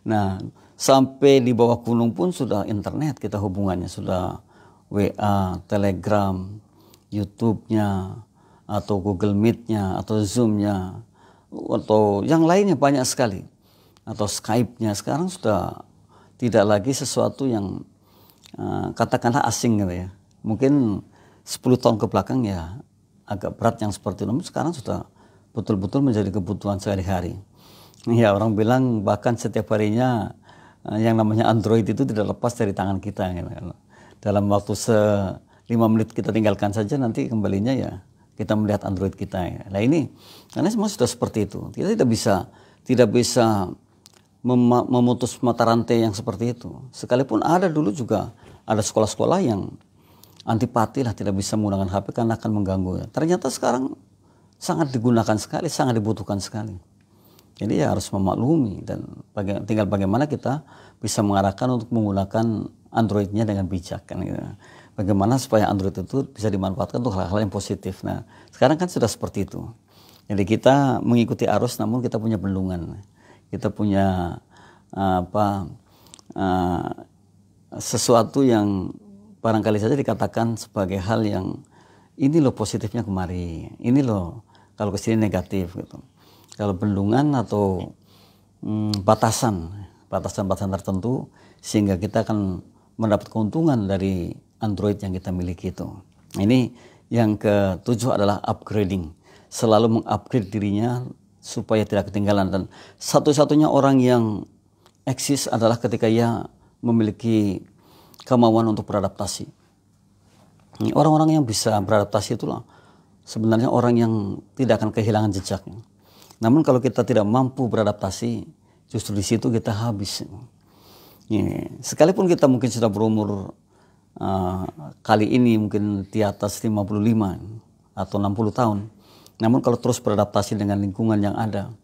A: Nah sampai di bawah gunung pun sudah internet kita hubungannya, sudah WA, Telegram, YouTube-nya, atau Google Meet-nya, atau Zoom-nya, atau yang lainnya banyak sekali, atau Skype-nya. Sekarang sudah tidak lagi sesuatu yang katakanlah asing gitu ya. Mungkin 10 tahun ke belakang ya agak berat yang seperti itu, namun sekarang sudah betul-betul menjadi kebutuhan sehari-hari. Ya, orang bilang bahkan setiap harinya yang namanya Android itu tidak lepas dari tangan kita gitu. Dalam waktu 5 menit kita tinggalkan saja, nanti kembalinya ya kita melihat Android kita ya. Nah ini karena semua sudah seperti itu. Kita tidak bisa memutus mata rantai yang seperti itu. Sekalipun ada dulu juga ada sekolah-sekolah yang antipati lah, tidak bisa menggunakan HP karena akan mengganggu ya. Ternyata sekarang sangat digunakan sekali, sangat dibutuhkan sekali. Jadi ya harus memaklumi, dan tinggal bagaimana kita bisa mengarahkan untuk menggunakan Androidnya dengan bijak kan gitu. Bagaimana supaya Android itu bisa dimanfaatkan untuk hal-hal yang positif. Nah sekarang kan sudah seperti itu. Jadi kita mengikuti arus, namun kita punya bendungan. Kita punya sesuatu yang barangkali saja dikatakan sebagai hal yang ini loh positifnya kemari, ini loh kalau kesini negatif gitu. Kalau bendungan atau batasan tertentu, sehingga kita akan mendapat keuntungan dari Android yang kita miliki itu. Ini yang ketujuh adalah upgrading, selalu mengupgrade dirinya supaya tidak ketinggalan, dan satu-satunya orang yang eksis adalah ketika ia memiliki kemauan untuk beradaptasi. Orang-orang yang bisa beradaptasi itulah sebenarnya orang yang tidak akan kehilangan jejaknya. Namun kalau kita tidak mampu beradaptasi, justru di situ kita habis. Sekalipun kita mungkin sudah berumur kali ini mungkin di atas 55 atau 60 tahun, namun kalau terus beradaptasi dengan lingkungan yang ada,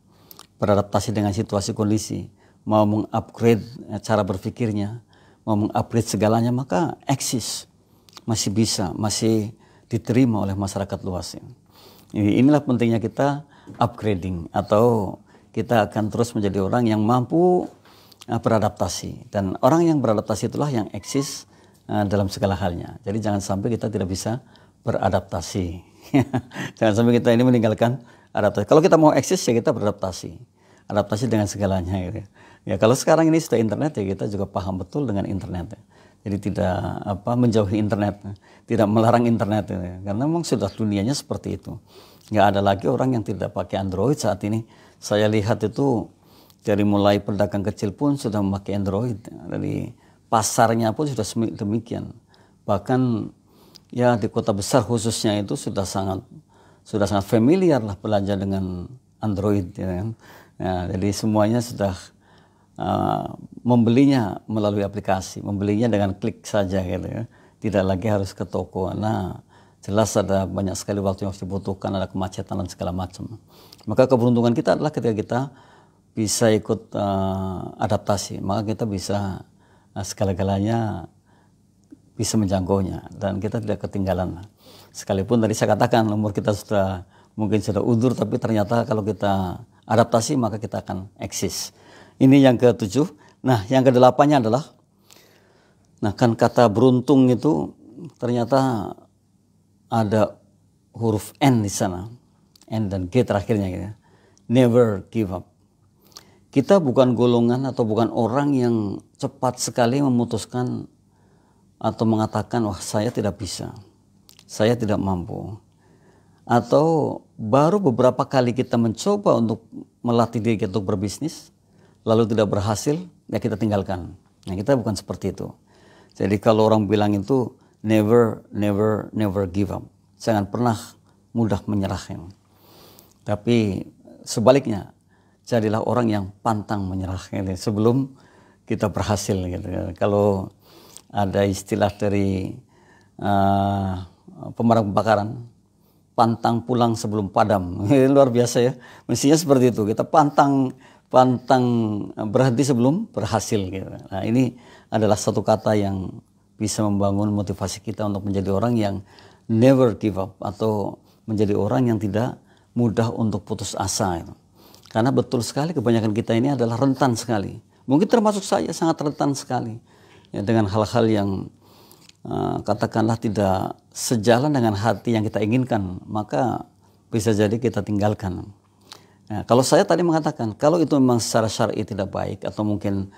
A: beradaptasi dengan situasi kondisi, mau mengupgrade cara berpikirnya, mau mengupgrade segalanya, maka eksis, masih bisa, masih diterima oleh masyarakat luas. Inilah pentingnya kita upgrading, atau kita akan terus menjadi orang yang mampu beradaptasi, dan orang yang beradaptasi itulah yang eksis dalam segala halnya. Jadi jangan sampai kita tidak bisa beradaptasi. Jangan sampai kita ini meninggalkan adaptasi. Kalau kita mau eksis ya kita beradaptasi, adaptasi dengan segalanya gitu. Ya kalau sekarang ini sudah internet ya kita juga paham betul dengan internet ya. Jadi tidak menjauhi internet, tidak melarang internet ya. Karena memang sudah dunianya seperti itu. Nggak ada lagi orang yang tidak pakai Android saat ini. Saya lihat itu Dari mulai pedagang kecil pun sudah memakai Android, dari pasarnya pun sudah demikian. Bahkan ya di kota besar khususnya itu sudah sangat familiar lah belajar dengan Android, ya kan. Ya, jadi semuanya sudah membelinya melalui aplikasi, membelinya dengan klik saja gitu ya. Tidak lagi harus ke toko. Nah, jelas ada banyak sekali waktu yang harus dibutuhkan, ada kemacetan dan segala macam. Maka keberuntungan kita adalah ketika kita bisa ikut adaptasi, maka kita bisa segala-galanya bisa menjangkaunya dan kita tidak ketinggalan. Sekalipun tadi saya katakan umur kita mungkin sudah undur, tapi ternyata kalau kita adaptasi maka kita akan eksis. Ini yang ke-7. Nah, yang ke-8-nya adalah, nah kan kata beruntung itu ternyata ada huruf N di sana, N dan G terakhirnya gitu. Never give up. Kita bukan golongan atau bukan orang yang cepat sekali memutuskan atau mengatakan, wah saya tidak bisa, saya tidak mampu. Atau baru beberapa kali kita mencoba untuk melatih diri kita untuk berbisnis, lalu tidak berhasil, ya kita tinggalkan. Nah, kita bukan seperti itu. Jadi kalau orang bilang itu never give up. Jangan pernah mudah menyerah. Tapi sebaliknya, jadilah orang yang pantang menyerah gitu, sebelum kita berhasil gitu. Kalau ada istilah dari pemadam kebakaran, pantang pulang sebelum padam. Luar biasa ya. Mestinya seperti itu. Kita pantang berhenti sebelum berhasil gitu. Nah, ini adalah satu kata yang bisa membangun motivasi kita untuk menjadi orang yang never give up, atau menjadi orang yang tidak mudah untuk putus asa gitu. Karena betul sekali kebanyakan kita ini adalah rentan sekali. Mungkin termasuk saya sangat rentan sekali ya, dengan hal-hal yang katakanlah tidak sejalan dengan hati yang kita inginkan, maka bisa jadi kita tinggalkan. Nah, kalau saya tadi mengatakan kalau itu memang secara syar'i tidak baik atau mungkin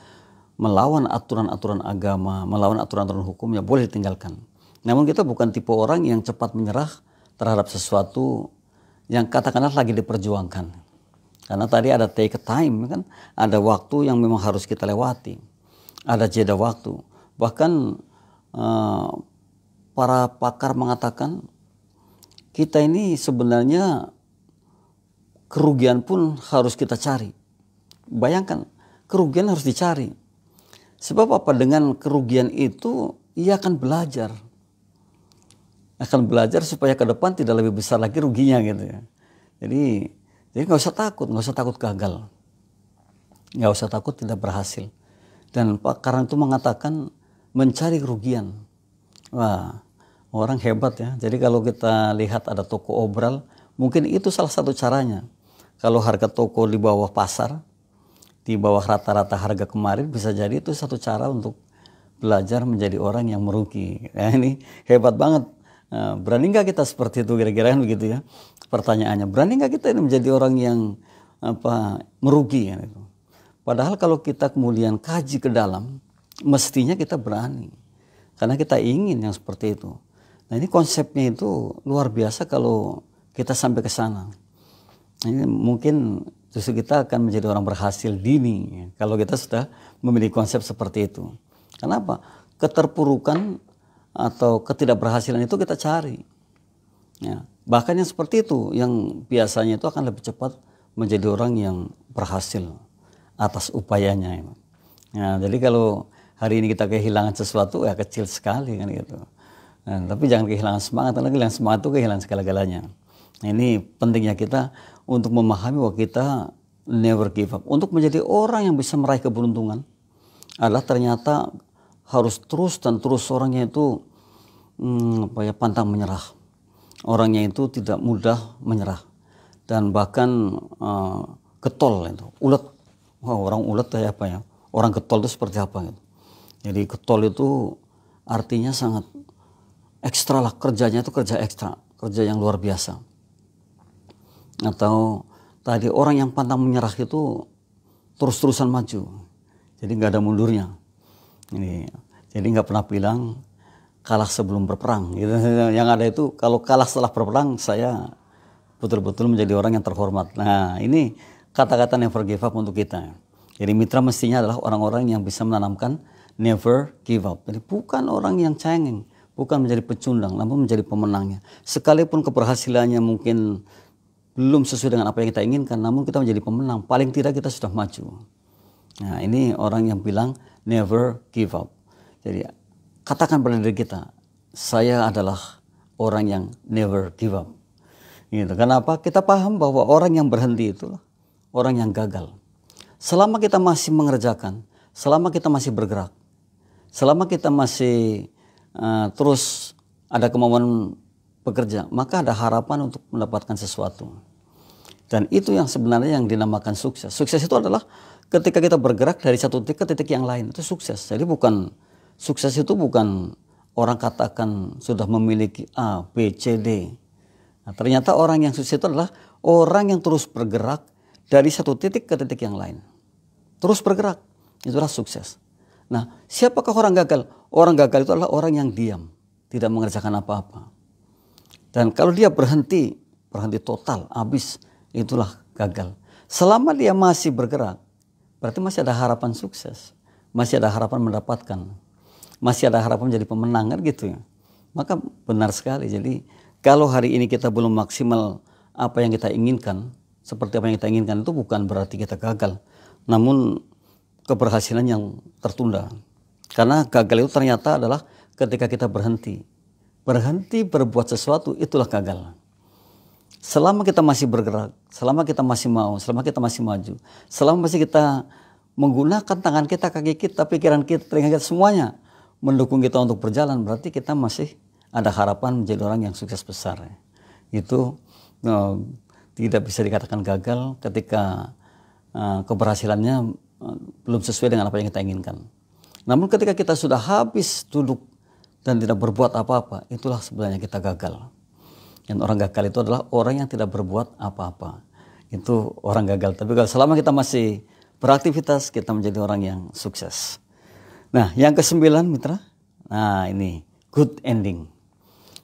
A: melawan aturan-aturan agama, melawan aturan-aturan hukum, ya boleh ditinggalkan. Namun kita bukan tipe orang yang cepat menyerah terhadap sesuatu yang katakanlah lagi diperjuangkan. Karena tadi ada take a time kan, ada waktu yang memang harus kita lewati, ada jeda waktu. Bahkan para pakar mengatakan kita ini sebenarnya kerugian pun harus kita cari. Bayangkan, kerugian harus dicari. Sebab apa? Dengan kerugian itu ia akan belajar. Akan belajar supaya ke depan tidak lebih besar lagi ruginya gitu ya. Jadi nggak usah takut gagal, nggak usah takut tidak berhasil. Dan pakar itu mengatakan mencari kerugian. Wah, orang hebat ya. Jadi kalau kita lihat ada toko obral, mungkin itu salah satu caranya. Kalau harga toko di bawah pasar, di bawah rata-rata harga kemarin, bisa jadi itu satu cara untuk belajar menjadi orang yang merugi. Nah, ini hebat banget. Berani nggak kita seperti itu, kira-kira begitu ya pertanyaannya. Berani nggak kita ini menjadi orang yang merugi ya, gitu. Padahal kalau kita kemudian kaji ke dalam, mestinya kita berani karena kita ingin yang seperti itu. Nah, ini konsepnya itu luar biasa kalau kita sampai ke sana. Ini mungkin justru kita akan menjadi orang berhasil dini ya, kalau kita sudah memiliki konsep seperti itu. Kenapa? Keterpurukan atau ketidakberhasilan itu kita cari. Ya, bahkan yang seperti itu yang biasanya itu akan lebih cepat menjadi orang yang berhasil atas upayanya. Ya, jadi kalau hari ini kita kehilangan sesuatu ya kecil sekali kan gitu. Nah, tapi jangan kehilangan semangat, karena kehilangan semangat itu kehilangan segala-galanya. Nah, ini pentingnya kita untuk memahami bahwa kita never give up. Untuk menjadi orang yang bisa meraih keberuntungan adalah ternyata harus terus dan terus orangnya itu pantang menyerah. Orangnya itu tidak mudah menyerah dan bahkan getol itu, ulet. Wah, orang ulet kayak apa ya? Orang getol itu seperti apa gitu. Jadi getol itu artinya sangat ekstra lah, kerjanya itu kerja ekstra, kerja yang luar biasa. Atau tadi orang yang pantang menyerah itu terus-terusan maju, jadi nggak ada mundurnya. Ini jadi nggak pernah bilang kalah sebelum berperang gitu. Yang ada itu kalau kalah setelah berperang saya betul-betul menjadi orang yang terhormat. Nah, ini kata-kata never give up untuk kita. Jadi mitra mestinya adalah orang-orang yang bisa menanamkan never give up. Jadi bukan orang yang cengeng, bukan menjadi pecundang, namun menjadi pemenangnya. Sekalipun keberhasilannya mungkin belum sesuai dengan apa yang kita inginkan, namun kita menjadi pemenang. Paling tidak kita sudah maju. Nah, ini orang yang bilang never give up. Jadi katakan pada diri kita, saya adalah orang yang never give up. Gitu. Kenapa? Kita paham bahwa orang yang berhenti itu orang yang gagal. Selama kita masih mengerjakan, selama kita masih bergerak, selama kita masih terus ada kemauan bekerja, maka ada harapan untuk mendapatkan sesuatu. Dan itu yang sebenarnya yang dinamakan sukses. Sukses itu adalah ketika kita bergerak dari satu titik ke titik yang lain, itu sukses. Jadi sukses itu bukan orang katakan sudah memiliki A, B, C, D. Nah, ternyata orang yang sukses itu adalah orang yang terus bergerak dari satu titik ke titik yang lain. Terus bergerak, itulah sukses. Nah, siapakah orang gagal? Orang gagal itu adalah orang yang diam, tidak mengerjakan apa-apa. Dan kalau dia berhenti total, habis, itulah gagal. Selama dia masih bergerak, berarti masih ada harapan sukses. Masih ada harapan mendapatkan. Masih ada harapan menjadi pemenang, kan gitu ya. Maka benar sekali. Jadi kalau hari ini kita belum maksimal apa yang kita inginkan, seperti apa yang kita inginkan, itu bukan berarti kita gagal, namun keberhasilan yang tertunda. Karena gagal itu ternyata adalah ketika kita berhenti berbuat sesuatu, itulah gagal. Selama kita masih bergerak, selama kita masih mau, selama kita masih maju, selama masih kita menggunakan tangan kita, kaki kita, pikiran kita, telinga kita, semuanya mendukung kita untuk berjalan, berarti kita masih ada harapan menjadi orang yang sukses besar. Itu tidak bisa dikatakan gagal ketika keberhasilannya belum sesuai dengan apa yang kita inginkan. Namun ketika kita sudah habis duduk dan tidak berbuat apa-apa, itulah sebenarnya kita gagal. Dan orang gagal itu adalah orang yang tidak berbuat apa-apa. Itu orang gagal. Tapi kalau selama kita masih beraktivitas, kita menjadi orang yang sukses. Nah, yang ke-9 mitra, nah ini good ending.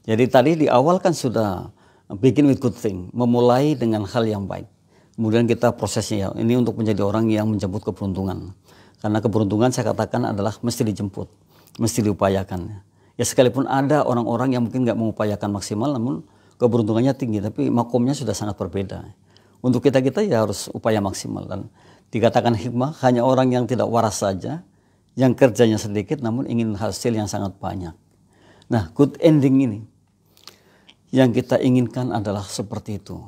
A: Jadi tadi di awal kan sudah begin with good thing, memulai dengan hal yang baik. Kemudian kita prosesnya ya, ini untuk menjadi orang yang menjemput keberuntungan. Karena keberuntungan saya katakan adalah mesti dijemput, mesti diupayakan. Ya sekalipun ada orang-orang yang mungkin nggak mengupayakan maksimal, namun keberuntungannya tinggi, tapi makomnya sudah sangat berbeda. Untuk kita ya harus upaya maksimal. Dan dikatakan hikmah, hanya orang yang tidak waras saja, yang kerjanya sedikit namun ingin hasil yang sangat banyak. Nah, good ending ini yang kita inginkan adalah seperti itu.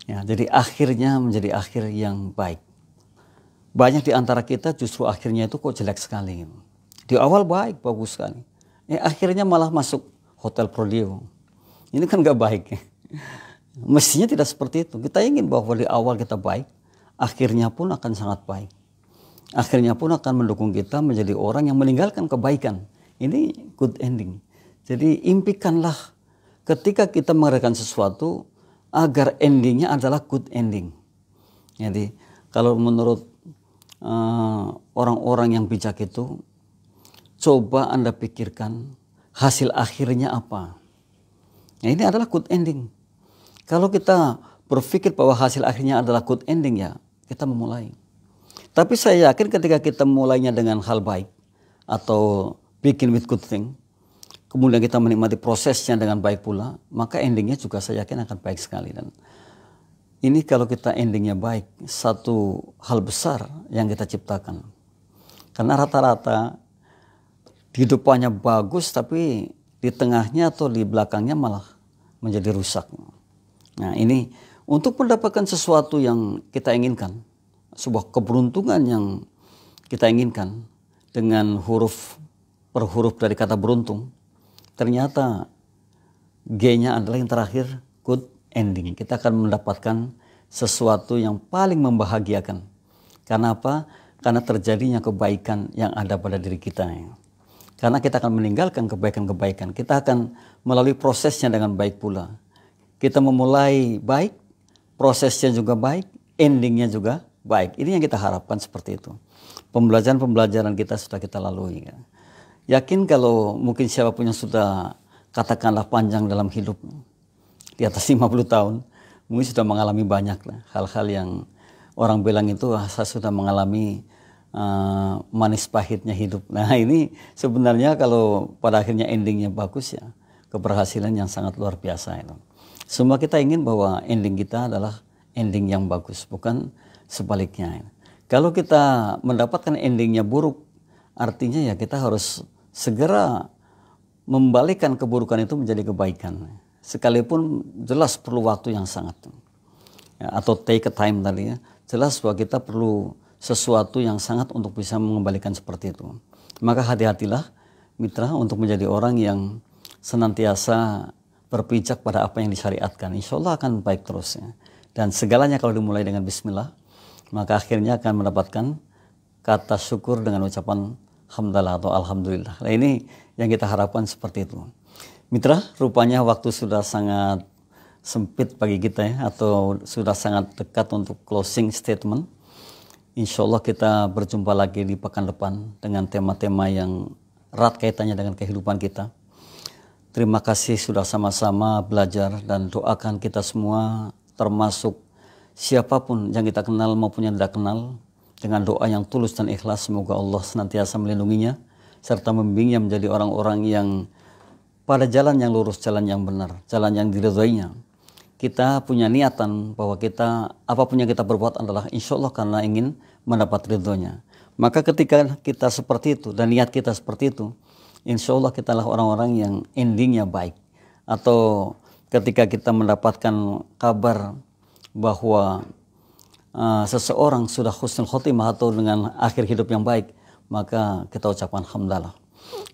A: Ya, jadi akhirnya menjadi akhir yang baik. Banyak di antara kita justru akhirnya itu kok jelek sekali. Di awal baik, bagus sekali. Akhirnya malah masuk hotel Prodeo. Ini kan gak baik. Mestinya tidak seperti itu. Kita ingin bahwa di awal kita baik, akhirnya pun akan sangat baik. Akhirnya pun akan mendukung kita menjadi orang yang meninggalkan kebaikan. Ini good ending. Jadi impikanlah ketika kita mengerjakan sesuatu agar endingnya adalah good ending. Jadi kalau menurut orang-orang yang bijak itu, coba Anda pikirkan hasil akhirnya apa. Nah, ini adalah good ending. Kalau kita berpikir bahwa hasil akhirnya adalah good ending, ya kita memulai. Tapi saya yakin ketika kita mulainya dengan hal baik atau begin with good thing, kemudian kita menikmati prosesnya dengan baik pula, maka endingnya juga saya yakin akan baik sekali. Dan ini kalau kita endingnya baik, satu hal besar yang kita ciptakan. Karena rata-rata di depannya bagus, tapi di tengahnya atau di belakangnya malah menjadi rusak. Nah, ini untuk mendapatkan sesuatu yang kita inginkan, sebuah keberuntungan yang kita inginkan dengan huruf per huruf dari kata beruntung, ternyata G-nya adalah yang terakhir, good ending. Kita akan mendapatkan sesuatu yang paling membahagiakan. Karena apa? Karena terjadinya kebaikan yang ada pada diri kita. Karena kita akan meninggalkan kebaikan-kebaikan. Kita akan melalui prosesnya dengan baik pula. Kita memulai baik, prosesnya juga baik, endingnya juga baik. Ini yang kita harapkan seperti itu. Pembelajaran-pembelajaran kita sudah kita lalui. Yakin kalau mungkin siapapun yang sudah katakanlah panjang dalam hidup, di atas 50 tahun, mungkin sudah mengalami banyak hal-hal yang orang bilang itu saya sudah mengalami manis pahitnya hidup. Nah ini sebenarnya kalau pada akhirnya endingnya bagus ya, keberhasilan yang sangat luar biasa itu. Semua kita ingin bahwa ending kita adalah ending yang bagus, bukan sebaliknya. Kalau kita mendapatkan endingnya buruk, artinya ya kita harus segera membalikkan keburukan itu menjadi kebaikan. Sekalipun jelas perlu waktu yang sangat, ya, atau take a time tadi ya, jelas bahwa kita perlu sesuatu yang sangat untuk bisa mengembalikan seperti itu. Maka hati-hatilah mitra untuk menjadi orang yang senantiasa berpijak pada apa yang disyariatkan. Insya Allah akan baik terus ya. Dan segalanya kalau dimulai dengan bismillah, maka akhirnya akan mendapatkan kata syukur dengan ucapan hamdalah atau alhamdulillah. Nah ini yang kita harapkan seperti itu. Mitra, rupanya waktu sudah sangat sempit bagi kita ya, atau sudah sangat dekat untuk closing statement. Insya Allah kita berjumpa lagi di pekan depan dengan tema-tema yang erat kaitannya dengan kehidupan kita. Terima kasih sudah sama-sama belajar dan doakan kita semua termasuk siapapun yang kita kenal maupun yang tidak kenal, dengan doa yang tulus dan ikhlas semoga Allah senantiasa melindunginya serta membimbingnya menjadi orang-orang yang pada jalan yang lurus, jalan yang benar, jalan yang diridhoinya. Kita punya niatan bahwa kita apapun yang kita berbuat adalah insya Allah karena ingin mendapat ridhonya. Maka ketika kita seperti itu dan niat kita seperti itu, insya Allah kita adalah orang-orang yang endingnya baik. Atau ketika kita mendapatkan kabar bahwa seseorang sudah husnul khotimah atau dengan akhir hidup yang baik, maka kita ucapkan alhamdulillah.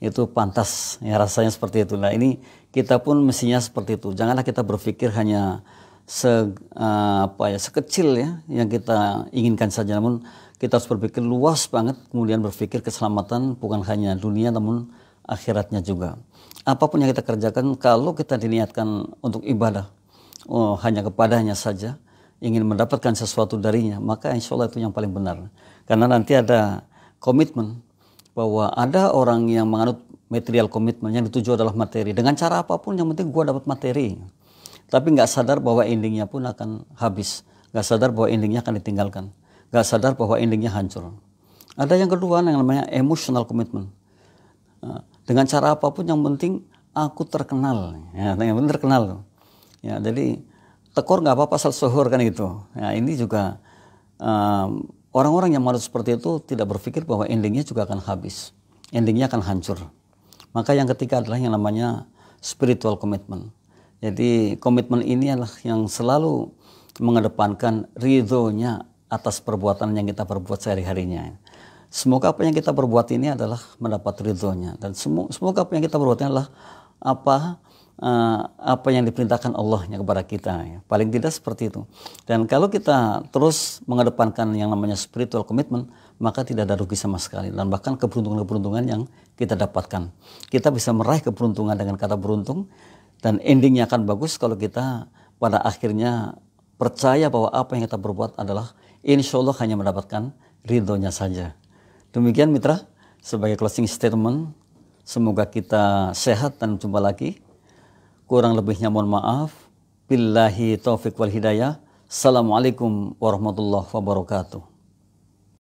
A: Itu pantas ya, rasanya seperti itu. Nah ini kita pun mestinya seperti itu. Janganlah kita berpikir hanya sekecil ya yang kita inginkan saja, namun kita harus berpikir luas banget, kemudian berpikir keselamatan bukan hanya dunia namun akhiratnya juga. Apapun yang kita kerjakan, kalau kita diniatkan untuk ibadah hanya kepadanya saja, ingin mendapatkan sesuatu darinya, maka insya Allah itu yang paling benar. Karena nanti ada komitmen bahwa ada orang yang menganut material komitmen yang dituju adalah materi. Dengan cara apapun yang penting gua dapat materi. Tapi nggak sadar bahwa endingnya pun akan habis. Nggak sadar bahwa endingnya akan ditinggalkan. Nggak sadar bahwa endingnya hancur. Ada yang kedua yang namanya emotional commitment. Dengan cara apapun yang penting aku terkenal. Ya, yang penting terkenal. Ya, jadi tekor nggak apa-apa asal sohor kan gitu. Ya, ini juga orang-orang yang malu seperti itu tidak berpikir bahwa endingnya juga akan habis. Endingnya akan hancur. Maka yang ketiga adalah yang namanya spiritual commitment. Jadi komitmen ini adalah yang selalu mengedepankan ridhonya atas perbuatan yang kita perbuat sehari-harinya. Semoga apa yang kita perbuat ini adalah mendapat ridhonya. Dan semoga apa yang kita perbuat ini adalah apa yang diperintahkan Allahnya kepada kita ya. Paling tidak seperti itu. Dan kalau kita terus mengedepankan yang namanya spiritual commitment, maka tidak ada rugi sama sekali dan bahkan keberuntungan-keberuntungan yang kita dapatkan. Kita bisa meraih keberuntungan dengan kata beruntung dan endingnya akan bagus kalau kita pada akhirnya percaya bahwa apa yang kita berbuat adalah insya Allah hanya mendapatkan ridhonya saja. Demikian mitra, sebagai closing statement, semoga kita sehat dan jumpa lagi. Kurang lebihnya mohon maaf. Billahi taufiq wal hidayah. Assalamualaikum warahmatullahi wabarakatuh.